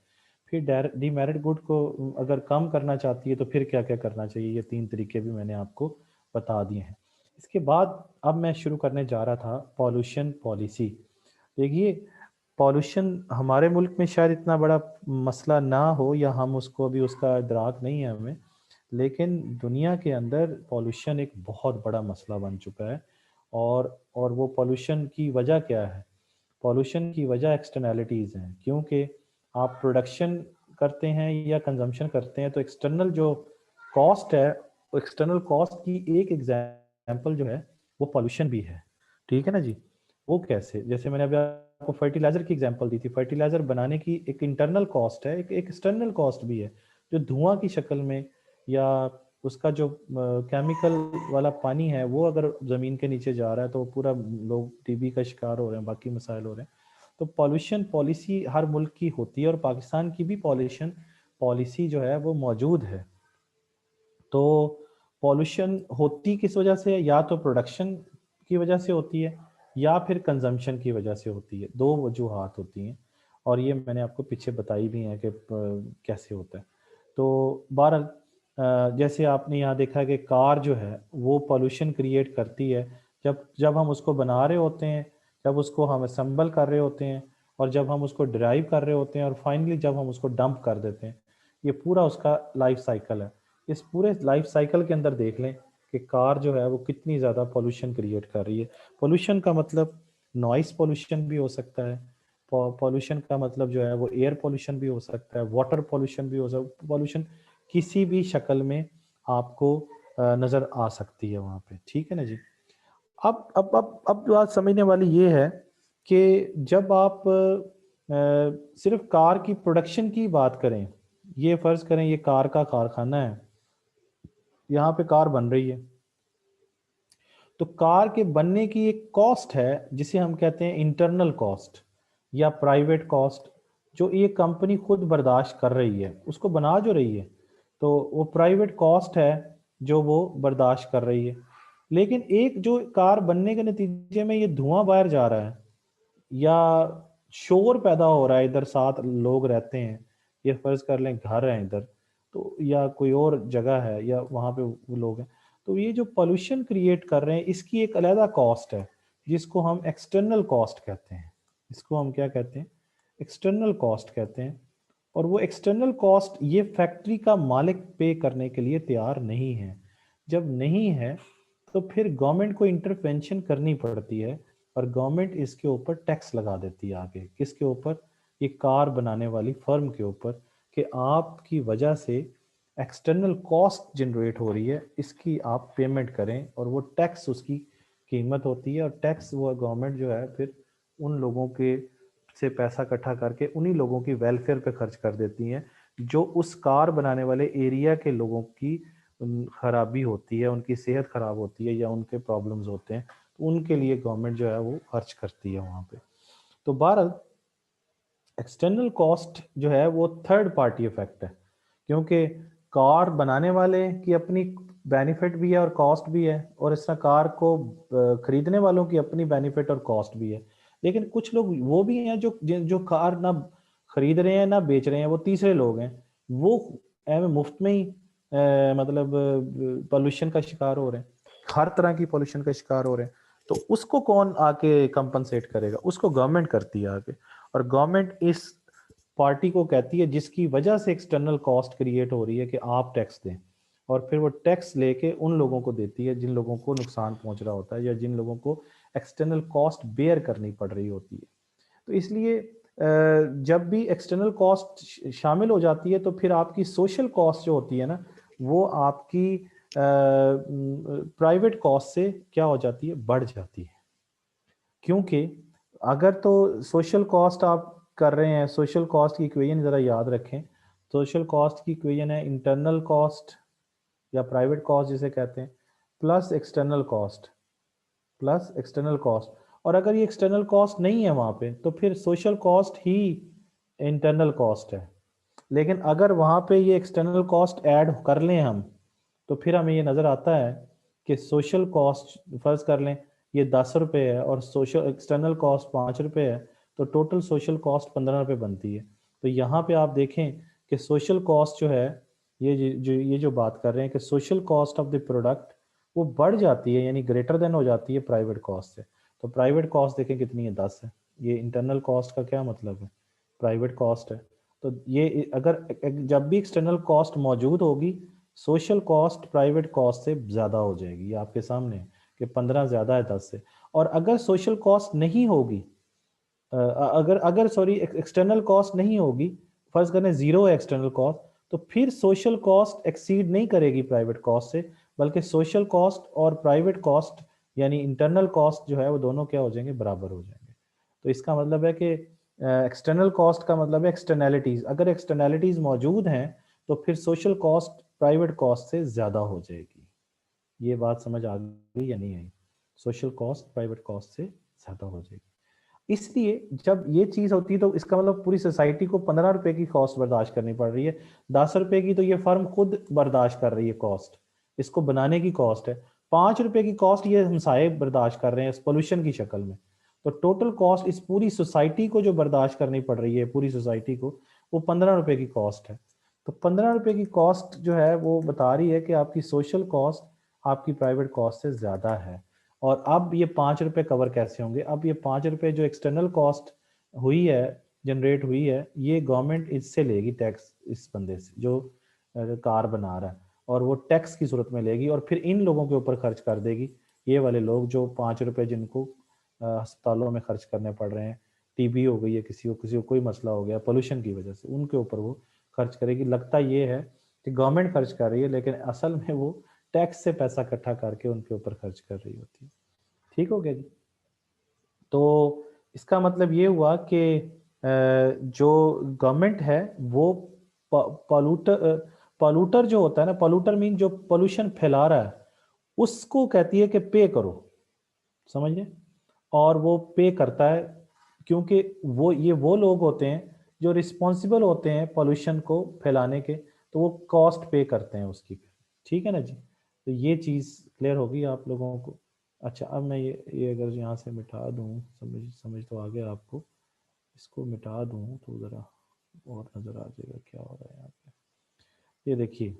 फिर डीमेरिट गुड को अगर कम करना चाहती है तो फिर क्या-क्या करना चाहिए, ये 3 तरीके भी मैंने आपको बता दिए हैं। इसके बाद अब मैं शुरू करने जा रहा था पॉल्यूशन पॉलिसी। देखिए, पॉल्यूशन हमारे मुल्क में शायद इतना बड़ा मसला ना हो, या हम उसको अभी उसका इदराक नहीं है हमें, लेकिन दुनिया के अंदर पॉल्यूशन एक बहुत बड़ा मसला बन चुका है। और वो पॉल्यूशन की वजह क्या है? पॉल्यूशन की वजह एक्सटर्नैलिटीज़ हैं, क्योंकि आप प्रोडक्शन करते हैं या कंजम्पशन करते हैं, तो एक्सटर्नल जो कॉस्ट है, वो एक्सटर्नल कॉस्ट की एक एग्जांपल जो है वो पॉल्यूशन भी है, ठीक है ना जी। वो कैसे? जैसे मैंने अभी आपको फर्टिलाइज़र की एग्जांपल दी थी, फर्टिलाइज़र बनाने की एक इंटरनल कॉस्ट है, एक एक्सटर्नल कॉस्ट भी है, जो धुआं की शक्ल में, या उसका जो केमिकल वाला पानी है वो अगर ज़मीन के नीचे जा रहा है तो पूरा लोग टीबी का शिकार हो रहे हैं, बाकी मसाइल हो रहे हैं। तो पॉल्यूशन पॉलिसी हर मुल्क की होती है, और पाकिस्तान की भी पॉल्यूशन पॉलिसी जो है वो मौजूद है। तो पॉल्यूशन होती किस वजह से है? या तो प्रोडक्शन की वजह से होती है, या फिर कंजम्पशन की वजह से होती है। दो वजूहात होती हैं, और ये मैंने आपको पीछे बताई भी हैं कि कैसे होता है। तो बहरहाल जैसे आपने यहाँ देखा कि कार जो है वो पॉल्यूशन क्रिएट करती है, जब जब हम उसको बना रहे होते हैं, जब उसको हम असेंबल कर रहे होते हैं, और जब हम उसको ड्राइव कर रहे होते हैं, और फाइनली जब हम उसको डंप कर देते हैं। ये पूरा उसका लाइफ साइकिल है। इस पूरे लाइफ साइकिल के अंदर देख लें कि कार जो है वो कितनी ज़्यादा पॉल्यूशन क्रिएट कर रही है। पॉल्यूशन का मतलब नॉइस पॉल्यूशन भी हो सकता है, पॉल्यूशन का मतलब जो है वो एयर पॉल्यूशन भी हो सकता है, वाटर पॉल्यूशन भी हो सकता है। पॉल्यूशन किसी भी शक्ल में आपको नज़र आ सकती है वहाँ पे, ठीक है ना जी। अब बात समझने वाली ये है कि जब आप सिर्फ कार की प्रोडक्शन की बात करें, ये फ़र्ज़ करें ये कार का कारखाना है, यहाँ पे कार बन रही है, तो कार के बनने की एक कॉस्ट है जिसे हम कहते हैं इंटरनल कॉस्ट या प्राइवेट कॉस्ट, जो ये कंपनी खुद बर्दाश्त कर रही है, उसको बना जो रही है, तो वो प्राइवेट कॉस्ट है जो वो बर्दाश्त कर रही है। लेकिन एक जो कार बनने के नतीजे में ये धुआं बाहर जा रहा है, या शोर पैदा हो रहा है, इधर 7 लोग रहते हैं, ये फर्ज कर लें घर है इधर, तो या कोई और जगह है, या वहाँ पे वो लोग हैं, तो ये जो पोल्यूशन क्रिएट कर रहे हैं इसकी एक अलहदा कॉस्ट है, जिसको हम एक्सटर्नल कॉस्ट कहते हैं। इसको हम क्या कहते हैं? एक्सटर्नल कॉस्ट कहते हैं। और वो एक्सटर्नल कॉस्ट ये फैक्ट्री का मालिक पे करने के लिए तैयार नहीं है। जब नहीं है तो फिर गवर्नमेंट को इंटरवेंशन करनी पड़ती है, और गवर्नमेंट इसके ऊपर टैक्स लगा देती है आगे। किसके ऊपर? ये कार बनाने वाली फर्म के ऊपर, कि आपकी वजह से एक्सटर्नल कॉस्ट जनरेट हो रही है, इसकी आप पेमेंट करें, और वो टैक्स उसकी कीमत होती है। और टैक्स वो गवर्नमेंट जो है फिर उन लोगों के से पैसा इकट्ठा करके उन्हीं लोगों की वेलफेयर पे खर्च कर देती हैं, जो उस कार बनाने वाले एरिया के लोगों की खराबी होती है, उनकी सेहत खराब होती है, या उनके प्रॉब्लम्स होते हैं, तो उनके लिए गवर्नमेंट जो है वो खर्च करती है वहाँ पे। तो बहरहाल एक्सटर्नल कॉस्ट जो है वो थर्ड पार्टी इफेक्ट है, क्योंकि कार बनाने वाले की अपनी बेनिफिट भी है और कॉस्ट भी है, और इस तरह कार को खरीदने वालों की अपनी बेनिफिट और कॉस्ट भी है। लेकिन कुछ लोग वो भी हैं जो जो कार ना खरीद रहे हैं ना बेच रहे हैं, वो तीसरे लोग हैं, वो मुफ्त में ही मतलब पोल्यूशन का शिकार हो रहे हैं, हर तरह की पोल्यूशन का शिकार हो रहे हैं। तो उसको कौन आके कंपनसेट करेगा? उसको गवर्नमेंट करती है आगे। और गवर्नमेंट इस पार्टी को कहती है जिसकी वजह से एक्सटर्नल कॉस्ट क्रिएट हो रही है, कि आप टैक्स दें, और फिर वो टैक्स लेके उन लोगों को देती है जिन लोगों को नुकसान पहुंच रहा होता है, या जिन लोगों को एक्सटर्नल कॉस्ट बेयर करनी पड़ रही होती है। तो इसलिए जब भी एक्सटर्नल कॉस्ट शामिल हो जाती है तो फिर आपकी सोशल कॉस्ट जो होती है ना, वो आपकी प्राइवेट कॉस्ट से क्या हो जाती है, बढ़ जाती है। क्योंकि अगर तो सोशल कॉस्ट आप कर रहे हैं, सोशल कॉस्ट की इक्वेशन ज़रा याद रखें। सोशल कॉस्ट की इक्वेशन है इंटरनल कॉस्ट या प्राइवेट कॉस्ट जिसे कहते हैं, plus external cost, plus external cost. और अगर ये एक्सटर्नल कॉस्ट नहीं है वहाँ पे, तो फिर सोशल कॉस्ट ही इंटरनल कॉस्ट है। लेकिन अगर वहाँ पे ये एक्सटर्नल कॉस्ट ऐड कर लें हम, तो फिर हमें ये नज़र आता है कि सोशल कॉस्ट फर्ज कर लें ये 10 रुपये है और सोशल एक्सटर्नल कॉस्ट 5 रुपये है, तो टोटल सोशल कॉस्ट 15 रुपये बनती है। तो यहाँ पे आप देखें कि सोशल कॉस्ट जो है, ये जो बात कर रहे हैं कि social cost of the product वो बढ़ जाती है, यानी ग्रेटर देन हो जाती है प्राइवेट कॉस्ट से। तो प्राइवेट कॉस्ट देखें कितनी है, 10 है। ये इंटरनल कॉस्ट का क्या मतलब है, प्राइवेट कॉस्ट है। तो ये अगर जब भी एक्सटर्नल कॉस्ट मौजूद होगी, सोशल कॉस्ट प्राइवेट कॉस्ट से ज़्यादा हो जाएगी। ये आपके सामने है कि 15 ज़्यादा है 10 से। और अगर सोशल कॉस्ट नहीं होगी, अगर अगर सॉरी एक्सटर्नल कॉस्ट नहीं होगी, फर्ज करें जीरो है एक्सटर्नल कॉस्ट, तो फिर सोशल कॉस्ट एक्सीड नहीं करेगी प्राइवेट कॉस्ट से, बल्कि सोशल कॉस्ट और प्राइवेट कॉस्ट यानी इंटरनल कॉस्ट जो है वो दोनों क्या हो जाएंगे, बराबर हो जाएंगे। तो इसका मतलब है कि एक्सटर्नल कॉस्ट का मतलब है एक्सटर्नैलिटीज। अगर एक्सटर्नैलिटीज मौजूद हैं तो फिर सोशल कॉस्ट प्राइवेट कॉस्ट से ज़्यादा हो जाएगी। ये बात समझ आ गई या नहीं आई? सोशल कॉस्ट प्राइवेट कॉस्ट से ज़्यादा हो जाएगी। इसलिए जब ये चीज़ होती है तो इसका मतलब पूरी सोसाइटी को 15 रुपए की कॉस्ट बर्दाश्त करनी पड़ रही है। 10 रुपए की तो ये फर्म खुद बर्दाश्त कर रही है कॉस्ट, इसको बनाने की कॉस्ट है। 5 रुपए की कॉस्ट ये हमसाए बर्दाश्त कर रहे हैं पोल्यूशन की शक्ल में। तो टोटल कॉस्ट इस पूरी सोसाइटी को जो बर्दाश्त करनी पड़ रही है, पूरी सोसाइटी को, वो 15 रुपए की कॉस्ट है। तो 15 रुपए की कॉस्ट जो है वो बता रही है कि आपकी सोशल कॉस्ट आपकी प्राइवेट कॉस्ट से ज़्यादा है। और अब ये 5 रुपए कवर कैसे होंगे? अब ये 5 रुपए जो एक्सटर्नल कॉस्ट हुई है, जनरेट हुई है, ये गवर्नमेंट इससे लेगी टैक्स, इस बंदे से जो कार बना रहा है, और वो टैक्स की सूरत में लेगी और फिर इन लोगों के ऊपर खर्च कर देगी। ये वाले लोग जो 5 रुपए जिनको अस्पतालों में खर्च करने पड़ रहे हैं, टीबी हो गई है किसी को कोई मसला हो गया पोल्यूशन की वजह से, उनके ऊपर वो खर्च करेगी। लगता ये है कि गवर्नमेंट खर्च कर रही है, लेकिन असल में वो टैक्स से पैसा इकट्ठा करके उनके ऊपर खर्च कर रही होती है। ठीक हो गया जी? तो इसका मतलब ये हुआ कि जो गवर्नमेंट है वो पॉल्यूटर जो होता है ना, पॉल्यूटर मीन जो पोल्यूशन फैला रहा है, उसको कहती है कि पे करो, समझ गए? और वो पे करता है क्योंकि वो लोग होते हैं जो रिस्पॉन्सिबल होते हैं पोल्यूशन को फैलाने के, तो वो कॉस्ट पे करते हैं उसकी। ठीक है ना जी? तो ये चीज़ क्लियर होगी आप लोगों को। अच्छा, अब मैं ये अगर यहाँ से मिटा दूँ, समझ तो आ गया आपको। इसको मिटा दूँ तो ज़रा और नज़र आ जाएगा क्या हो रहा है यहाँ पे। ये देखिए,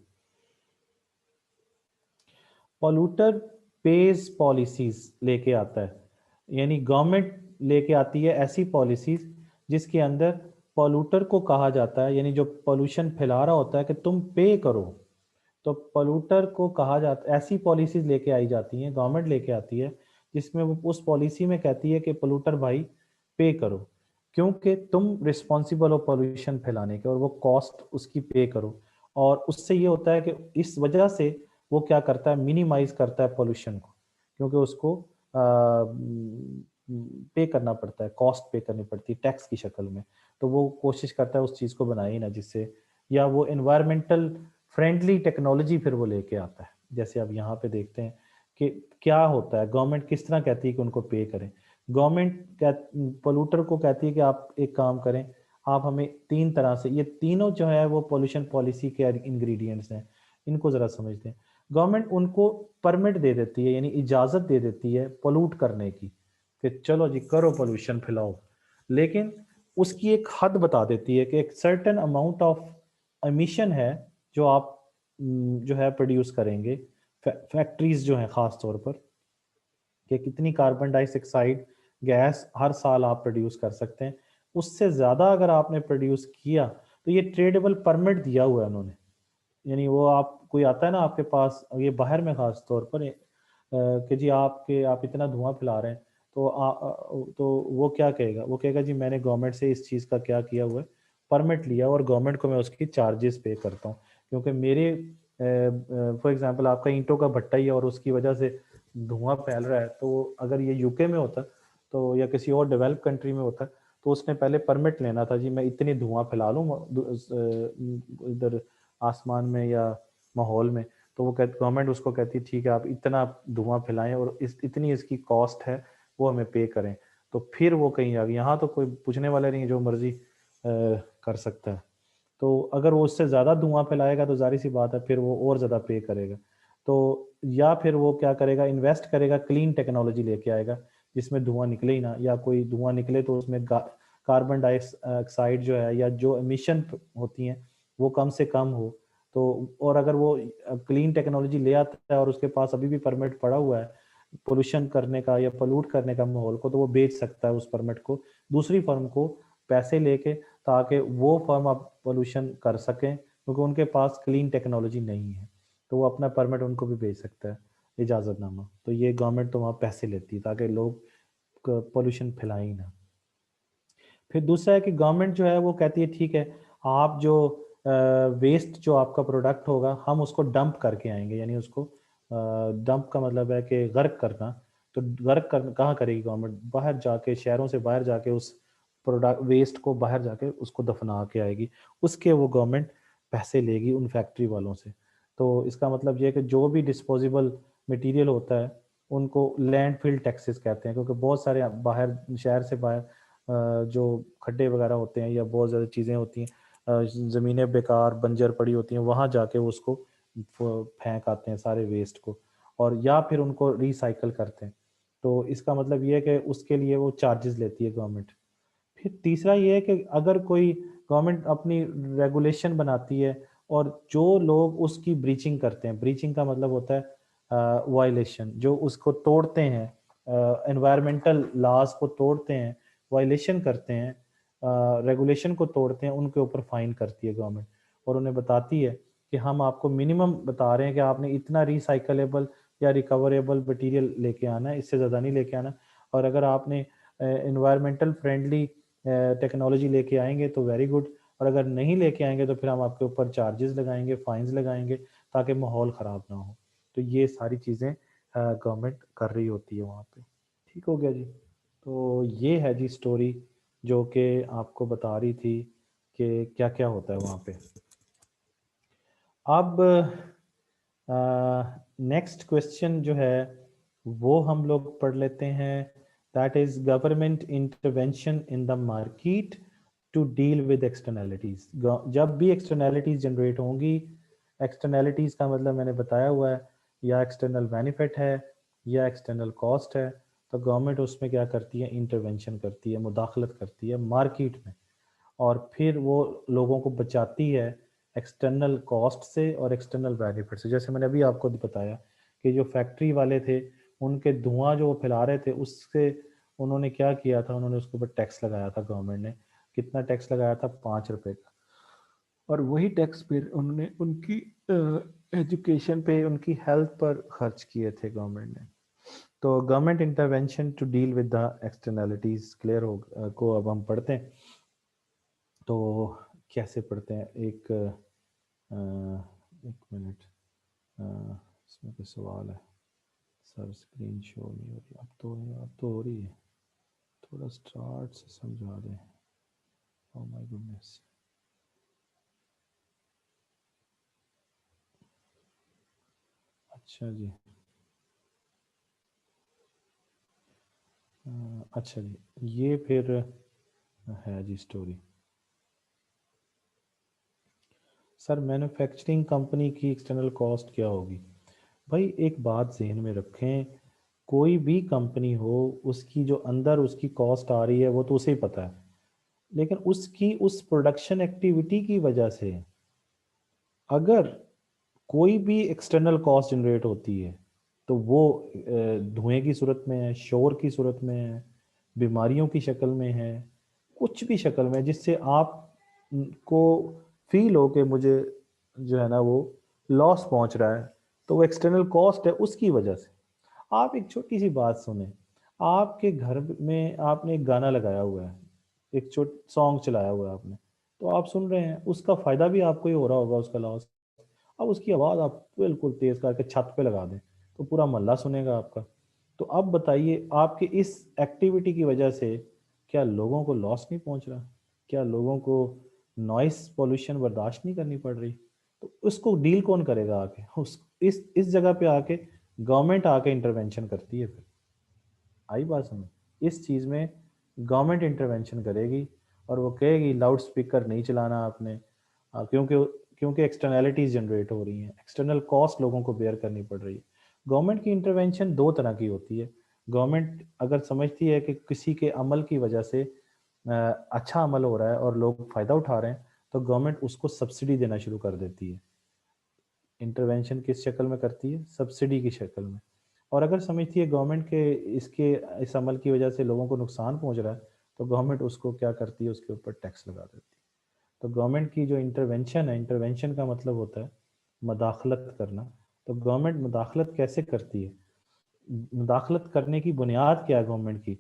पॉल्यूटर पेज पॉलिसीज लेके आता है, यानी गवर्नमेंट लेके आती है ऐसी पॉलिसीज जिसके अंदर पॉल्यूटर को कहा जाता है, यानी जो पोल्यूशन फैला रहा होता है, कि तुम पे करो। तो पोल्यूटर को कहा जाता, ऐसी पॉलिसीज लेके आई जाती हैं, गवर्नमेंट लेके आती है, जिसमें वो उस पॉलिसी में कहती है कि पोल्यूटर भाई पे करो, क्योंकि तुम रिस्पॉन्सिबल हो पोल्यूशन फैलाने के, और वो कॉस्ट उसकी पे करो। और उससे ये होता है कि इस वजह से वो क्या करता है, मिनिमाइज करता है पोल्यूशन को, क्योंकि उसको पे करना पड़ता है, कॉस्ट पे करनी पड़ती है टैक्स की शक्ल में। तो वो कोशिश करता है उस चीज़ को बनाए ना, जिससे, या वो एनवायरमेंटल फ्रेंडली टेक्नोलॉजी फिर वो लेके आता है। जैसे अब यहाँ पे देखते हैं कि क्या होता है, गवर्नमेंट किस तरह कहती है कि उनको पे करें। गवर्नमेंट पोल्यूटर को कहती है कि आप एक काम करें, आप हमें 3 तरह से, ये तीनों जो है वो पोल्यूशन पॉलिसी के इंग्रेडिएंट्स हैं, इनको ज़रा समझते हैं। गवर्नमेंट उनको परमिट दे देती है, यानी इजाज़त दे देती है पोल्यूट करने की, कि चलो जी करो पोल्यूशन फैलाओ, लेकिन उसकी एक हद बता देती है कि एक सर्टेन अमाउंट ऑफ एमिशन है जो आप जो है प्रोड्यूस करेंगे, फैक्ट्रीज जो हैं ख़ास तौर पर, कि कितनी कार्बन डाइऑक्साइड गैस हर साल आप प्रोड्यूस कर सकते हैं। उससे ज़्यादा अगर आपने प्रोड्यूस किया तो ये ट्रेडेबल परमिट दिया हुआ है उन्होंने, यानी वो आप कोई आता है ना आपके पास, ये बाहर में ख़ास तौर पर कि जी आप इतना धुआं फैला रहे हैं, तो वो क्या कहेगा, वो कहेगा जी मैंने गवर्नमेंट से इस चीज़ का क्या किया हुआ है, परमिट लिया और गवर्नमेंट को मैं उसकी चार्जेस पे करता हूँ, क्योंकि मेरे फॉर एग्जांपल आपका ईंटों का भट्टा ही है और उसकी वजह से धुआं फैल रहा है, तो अगर ये यूके में होता तो या किसी और डेवलप कंट्री में होता तो उसने पहले परमिट लेना था, जी मैं इतनी धुआं फैला लूँ इधर आसमान में या माहौल में, तो वो गवर्नमेंट उसको कहती ठीक है आप इतना धुआं फैलाएं और इतनी इसकी कॉस्ट है वो हमें पे करें, तो फिर वो कहीं आ गई। यहाँ तो कोई पूछने वाला नहीं है, जो मर्जी कर सकता है। तो अगर वो उससे ज़्यादा धुआं फैलाएगा तो जाहिर सी बात है फिर वो और ज़्यादा पे करेगा। तो या फिर वो क्या करेगा, इन्वेस्ट करेगा, क्लीन टेक्नोलॉजी लेके आएगा जिसमें धुआं निकले ही ना, या कोई धुआं निकले तो उसमें कार्बन डाइऑक्साइड जो है या जो एमिशन होती हैं वो कम से कम हो। तो और अगर वो क्लीन टेक्नोलॉजी ले आता है और उसके पास अभी भी परमिट पड़ा हुआ है पोल्यूशन करने का या पोल्यूट करने का माहौल को, तो वो बेच सकता है उस परमिट को दूसरी फर्म को पैसे लेके, ताकि वो फर्म अब पोल्यूशन कर सकें, क्योंकि उनके पास क्लीन टेक्नोलॉजी नहीं है, तो वो अपना परमिट उनको भी बेच सकता है, इजाज़तनामा। तो ये गवर्नमेंट तो वहाँ पैसे लेती है ताकि लोग पोल्यूशन फैलाएं ही ना। फिर दूसरा है कि गवर्नमेंट जो है वो कहती है ठीक है आप जो वेस्ट जो आपका प्रोडक्ट होगा हम उसको डंप करके आएंगे, यानी उसको डंप का मतलब है कि गर्क करना। तो गर्क कर कहाँ करेगी गवर्नमेंट, बाहर जाके शहरों से बाहर जाके उस प्रोडक्ट वेस्ट को बाहर जाके उसको दफना के आएगी, उसके वो गवर्नमेंट पैसे लेगी उन फैक्ट्री वालों से। तो इसका मतलब ये है कि जो भी डिस्पोजेबल मटेरियल होता है उनको लैंडफिल टैक्सेस कहते हैं, क्योंकि बहुत सारे बाहर शहर से बाहर जो खड्डे वगैरह होते हैं या बहुत ज़्यादा चीज़ें होती हैं, ज़मीनें बेकार बंजर पड़ी होती हैं, वहाँ जाके उसको फेंक आते हैं सारे वेस्ट को, और या फिर उनको रिसाइकल करते हैं। तो इसका मतलब ये है कि उसके लिए वो चार्जेस लेती है गवर्नमेंट। फिर तीसरा ये है कि अगर कोई गवर्नमेंट अपनी रेगुलेशन बनाती है और जो लोग उसकी ब्रीचिंग करते हैं, ब्रीचिंग का मतलब होता है वायलेशन, जो उसको तोड़ते हैं, एनवायरमेंटल लॉज को तोड़ते हैं, वायलेशन करते हैं, रेगुलेशन को तोड़ते हैं, उनके ऊपर फाइन करती है गवर्नमेंट और उन्हें बताती है कि हम आपको मिनिमम बता रहे हैं कि आपने इतना रिसाइकलेबल या रिकवरेबल मटेरियल लेके आना है, इससे ज़्यादा नहीं लेके आना। और अगर आपने एनवायरमेंटल फ्रेंडली टेक्नोलॉजी लेके आएंगे तो वेरी गुड, और अगर नहीं लेके आएंगे तो फिर हम आपके ऊपर चार्जेस लगाएंगे, फाइन्स लगाएंगे, ताकि माहौल ख़राब ना हो। तो ये सारी चीज़ें गवर्नमेंट कर रही होती है वहाँ पे। ठीक हो गया जी। तो ये है जी स्टोरी जो कि आपको बता रही थी कि क्या क्या होता है वहाँ पे। अब नेक्स्ट क्वेश्चन जो है वो हम लोग पढ़ लेते हैं, that is government intervention in the market to deal with externalities. जब भी एक्सटर्नैलिटीज जनरेट होंगी, एक्सटर्नैलिटीज का मतलब मैंने बताया हुआ है, या एक्सटर्नल बेनिफिट है या एक्सटर्नल कॉस्ट है, तो गवर्नमेंट उसमें क्या करती है, इंटरवेंशन करती है, मुदाखलत करती है मार्केट में, और फिर वो लोगों को बचाती है एक्सटर्नल कॉस्ट से और एक्सटर्नल बेनिफिट से। जैसे मैंने अभी आपको बताया कि जो फैक्ट्री वाले थे उनके धुआं जो वो फैला रहे थे उससे उन्होंने क्या किया था, उन्होंने उसके ऊपर टैक्स लगाया था, गवर्नमेंट ने कितना टैक्स लगाया था, 5 रुपए का, और वही टैक्स फिर उन्होंने उनकी एजुकेशन पे, उनकी हेल्थ पर खर्च किए थे गवर्नमेंट ने। तो government intervention to deal with the externalities clear हो को अब हम पढ़ते हैं। तो कैसे पढ़ते हैं, एक मिनट, इसमें कोई सवाल है, सर स्क्रीन शो नहीं हो रही, अब तो हो रही है, थोड़ा स्टार्ट से समझा दें। ओह माय गुडनेस, अच्छा जी, अच्छा जी, ये फिर है जी स्टोरी। सर मैन्युफैक्चरिंग कंपनी की एक्सटर्नल कॉस्ट क्या होगी? भाई एक बात जहन में रखें, कोई भी कंपनी हो उसकी जो अंदर उसकी कॉस्ट आ रही है वो तो उसे ही पता है, लेकिन उसकी उस प्रोडक्शन एक्टिविटी की वजह से अगर कोई भी एक्सटर्नल कॉस्ट जनरेट होती है तो वो धुएं की सूरत में है, शोर की सूरत में है, बीमारियों की शक्ल में है, कुछ भी शक्ल में, जिससे आप को फील हो कि मुझे जो है ना वो लॉस पहुंच रहा है, तो वो एक्सटर्नल कॉस्ट है उसकी वजह से। आप एक छोटी सी बात सुने, आपके घर में आपने एक गाना लगाया हुआ है, एक सॉन्ग चलाया हुआ है आपने, तो आप सुन रहे हैं, उसका फ़ायदा भी आपको ही हो रहा होगा, उसका लॉस। अब उसकी आवाज़ आप बिल्कुल तेज़ करके छत पे लगा दें, तो पूरा मोहल्ला सुनेगा आपका। तो अब बताइए, आपकी इस एक्टिविटी की वजह से क्या लोगों को लॉस नहीं पहुँच रहा? क्या लोगों को नॉइज़ पॉल्यूशन बर्दाश्त नहीं करनी पड़ रही? तो उसको डील कौन करेगा आके? उस इस जगह पे आके गवर्नमेंट आके इंटरवेंशन करती है फिर। आई बात समझ? इस चीज़ में गवर्नमेंट इंटरवेंशन करेगी और वो कहेगी लाउड स्पीकर नहीं चलाना आपने, क्योंकि क्योंकि एक्सटर्नैलिटीज़ जनरेट हो रही हैं, एक्सटर्नल कॉस्ट लोगों को बेयर करनी पड़ रही है। गवर्नमेंट की इंटरवेंशन 2 तरह की होती है। गवर्नमेंट अगर समझती है कि किसी के अमल की वजह से अच्छा अमल हो रहा है और लोग फ़ायदा उठा रहे हैं, तो गवर्नमेंट उसको सब्सिडी देना शुरू कर देती है। इंटरवेंशन किस शक्ल में करती है? सब्सिडी की शक्ल में। और अगर समझती है गवर्नमेंट के इसके इस अमल की वजह से लोगों को नुकसान पहुंच रहा है, तो गवर्नमेंट उसको क्या करती है? उसके ऊपर टैक्स लगा देती है। तो गवर्नमेंट की जो इंटरवेंशन है, इंटरवेंशन का मतलब होता है मदाखलत करना। तो गवर्नमेंट मुदाखलत कैसे करती है? मुदाखलत करने की बुनियाद क्या है गवर्नमेंट की?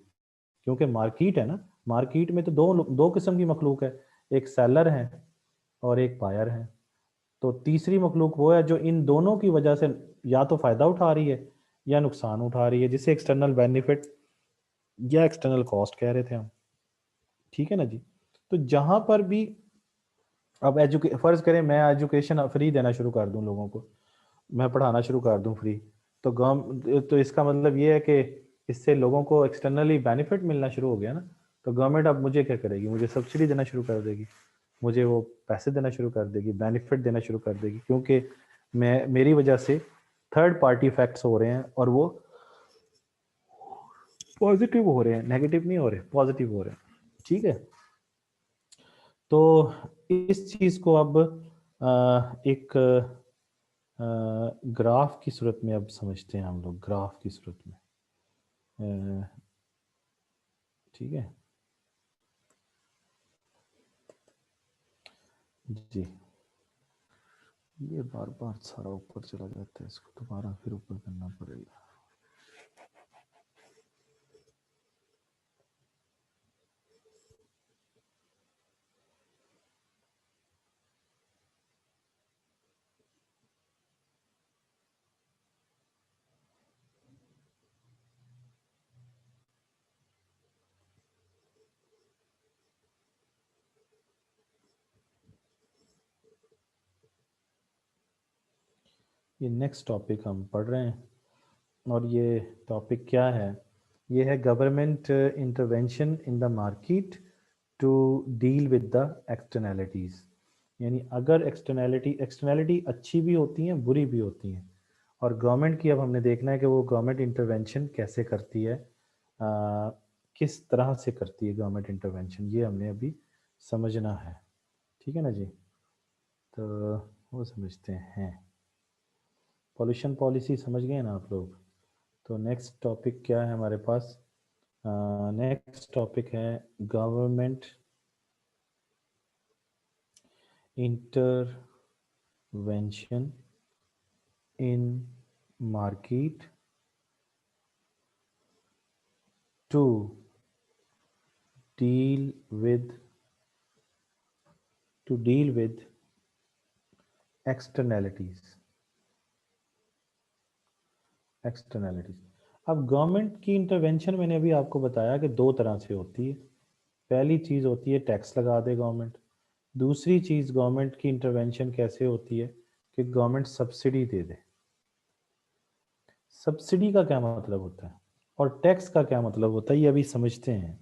क्योंकि मार्केट है ना, मार्केट में तो दो किस्म की मखलूक है, एक सेलर है और एक बायर है। तो तीसरी मखलूक वो है जो इन दोनों की वजह से या तो फ़ायदा उठा रही है या नुकसान उठा रही है, जिसे एक्सटर्नल बेनिफिट या एक्सटर्नल कॉस्ट कह रहे थे हम। ठीक है ना जी? तो जहाँ पर भी अब फ़र्ज़ करें मैं एजुकेशन फ्री देना शुरू कर दूँ लोगों को, मैं पढ़ाना शुरू कर दूँ फ्री, तो तो इसका मतलब ये है कि इससे लोगों को एक्सटर्नली बेनिफिट मिलना शुरू हो गया ना। तो गवर्नमेंट अब मुझे क्या करेगी? मुझे सब्सिडी देना शुरू कर देगी। मुझे वो पैसे देना शुरू कर देगी, बेनिफिट देना शुरू कर देगी, क्योंकि मेरी वजह से थर्ड पार्टी इफेक्ट्स हो रहे हैं और वो पॉजिटिव हो रहे हैं, नेगेटिव नहीं हो रहे, पॉजिटिव हो रहे हैं। ठीक है? तो इस चीज़ को अब एक ग्राफ की सूरत में अब समझते हैं हम लोग, ग्राफ की सूरत में। ठीक है जी। ये बार बार सारा ऊपर चला जाता है, इसको दोबारा फिर ऊपर करना पड़ेगा। ये नेक्स्ट टॉपिक हम पढ़ रहे हैं और ये टॉपिक क्या है? ये है government intervention in the market to deal with the externalities. यानी अगर एक्सटर्नैलिटी अच्छी भी होती हैं, बुरी भी होती हैं, और गवर्नमेंट की अब हमने देखना है कि वो गवर्नमेंट इंटरवेंशन कैसे करती है, किस तरह से करती है गवर्नमेंट इंटरवेंशन, ये हमने अभी समझना है। ठीक है ना जी? तो वो समझते हैं। पॉल्यूशन पॉलिसी समझ गए ना आप लोग? तो नेक्स्ट टॉपिक क्या है हमारे पास? नेक्स्ट टॉपिक है government intervention in market to deal with externalities. अब गवर्नमेंट की इंटरवेंशन मैंने अभी आपको बताया कि दो तरह से होती है। पहली चीज़ होती है टैक्स लगा दे गवर्नमेंट। दूसरी चीज़ गवर्नमेंट की इंटरवेंशन कैसे होती है कि गवर्नमेंट सब्सिडी दे दे। सब्सिडी का क्या मतलब होता है और टैक्स का क्या मतलब होता है, ये अभी समझते हैं।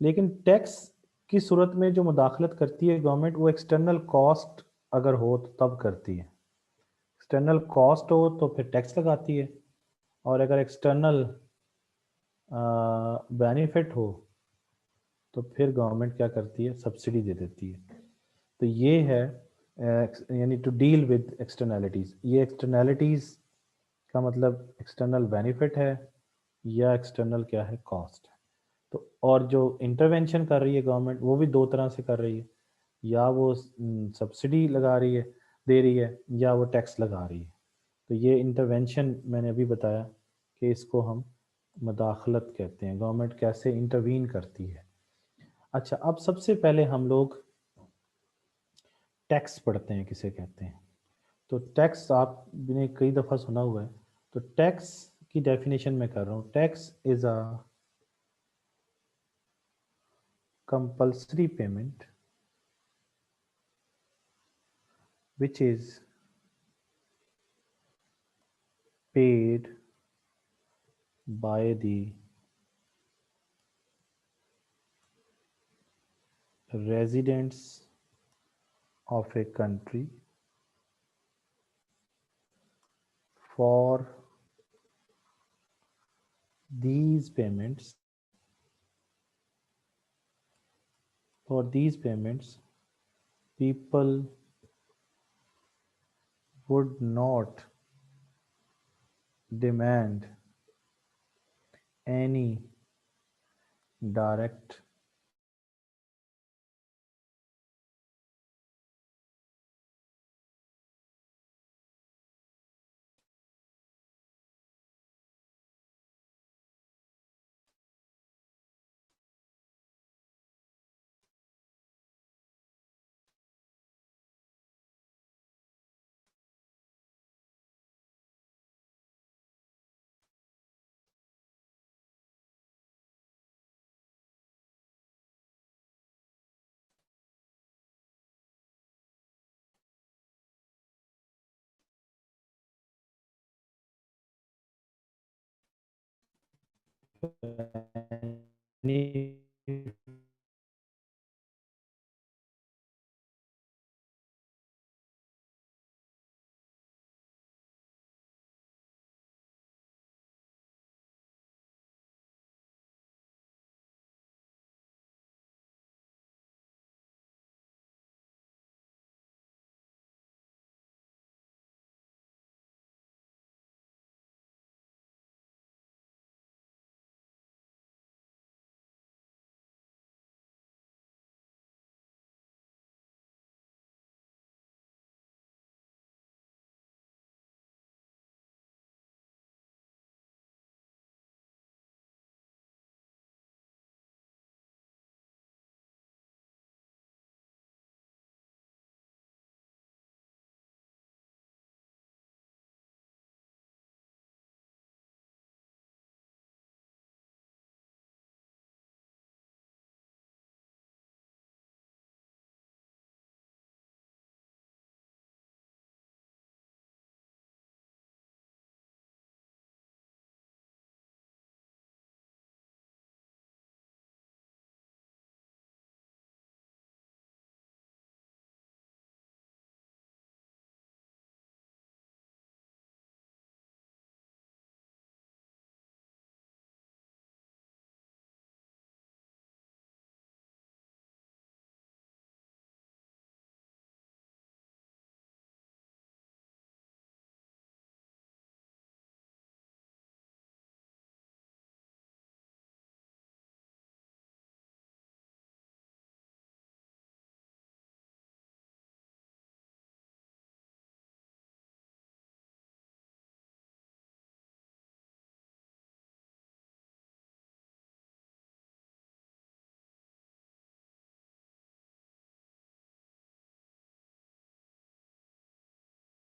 लेकिन टैक्स की सूरत में जो मुदाखलत करती है गवर्नमेंट, वो एक्सटर्नल कॉस्ट अगर हो तो तब करती है। एक्सटर्नल कॉस्ट हो तो फिर टैक्स लगाती है, और अगर एक्सटर्नल बेनिफिट हो तो फिर गवर्नमेंट क्या करती है? सब्सिडी दे देती है। तो ये है यानी टू डील विद एक्सटर्नैलिटीज़। ये एक्सटर्नैलिटीज़ का मतलब एक्सटर्नल बेनिफिट है या एक्सटर्नल क्या है? कॉस्ट है। तो और जो इंटरवेंशन कर रही है गवर्नमेंट, वो भी दो तरह से कर रही है, या वो सब्सिडी लगा रही है, दे रही है, या वो टैक्स लगा रही है। तो ये इंटरवेंशन मैंने अभी बताया कि इसको हम मदाखलत कहते हैं, गवर्नमेंट कैसे इंटरवीन करती है। अच्छा, अब सबसे पहले हम लोग टैक्स पढ़ते हैं किसे कहते हैं। तो टैक्स आपने कई दफ़ा सुना हुआ है। तो टैक्स की डेफिनेशन मैं कर रहा हूँ। Tax is a compulsory payment which is paid by the residents of a country for these payments. For these payments, people would not demand any direct benefit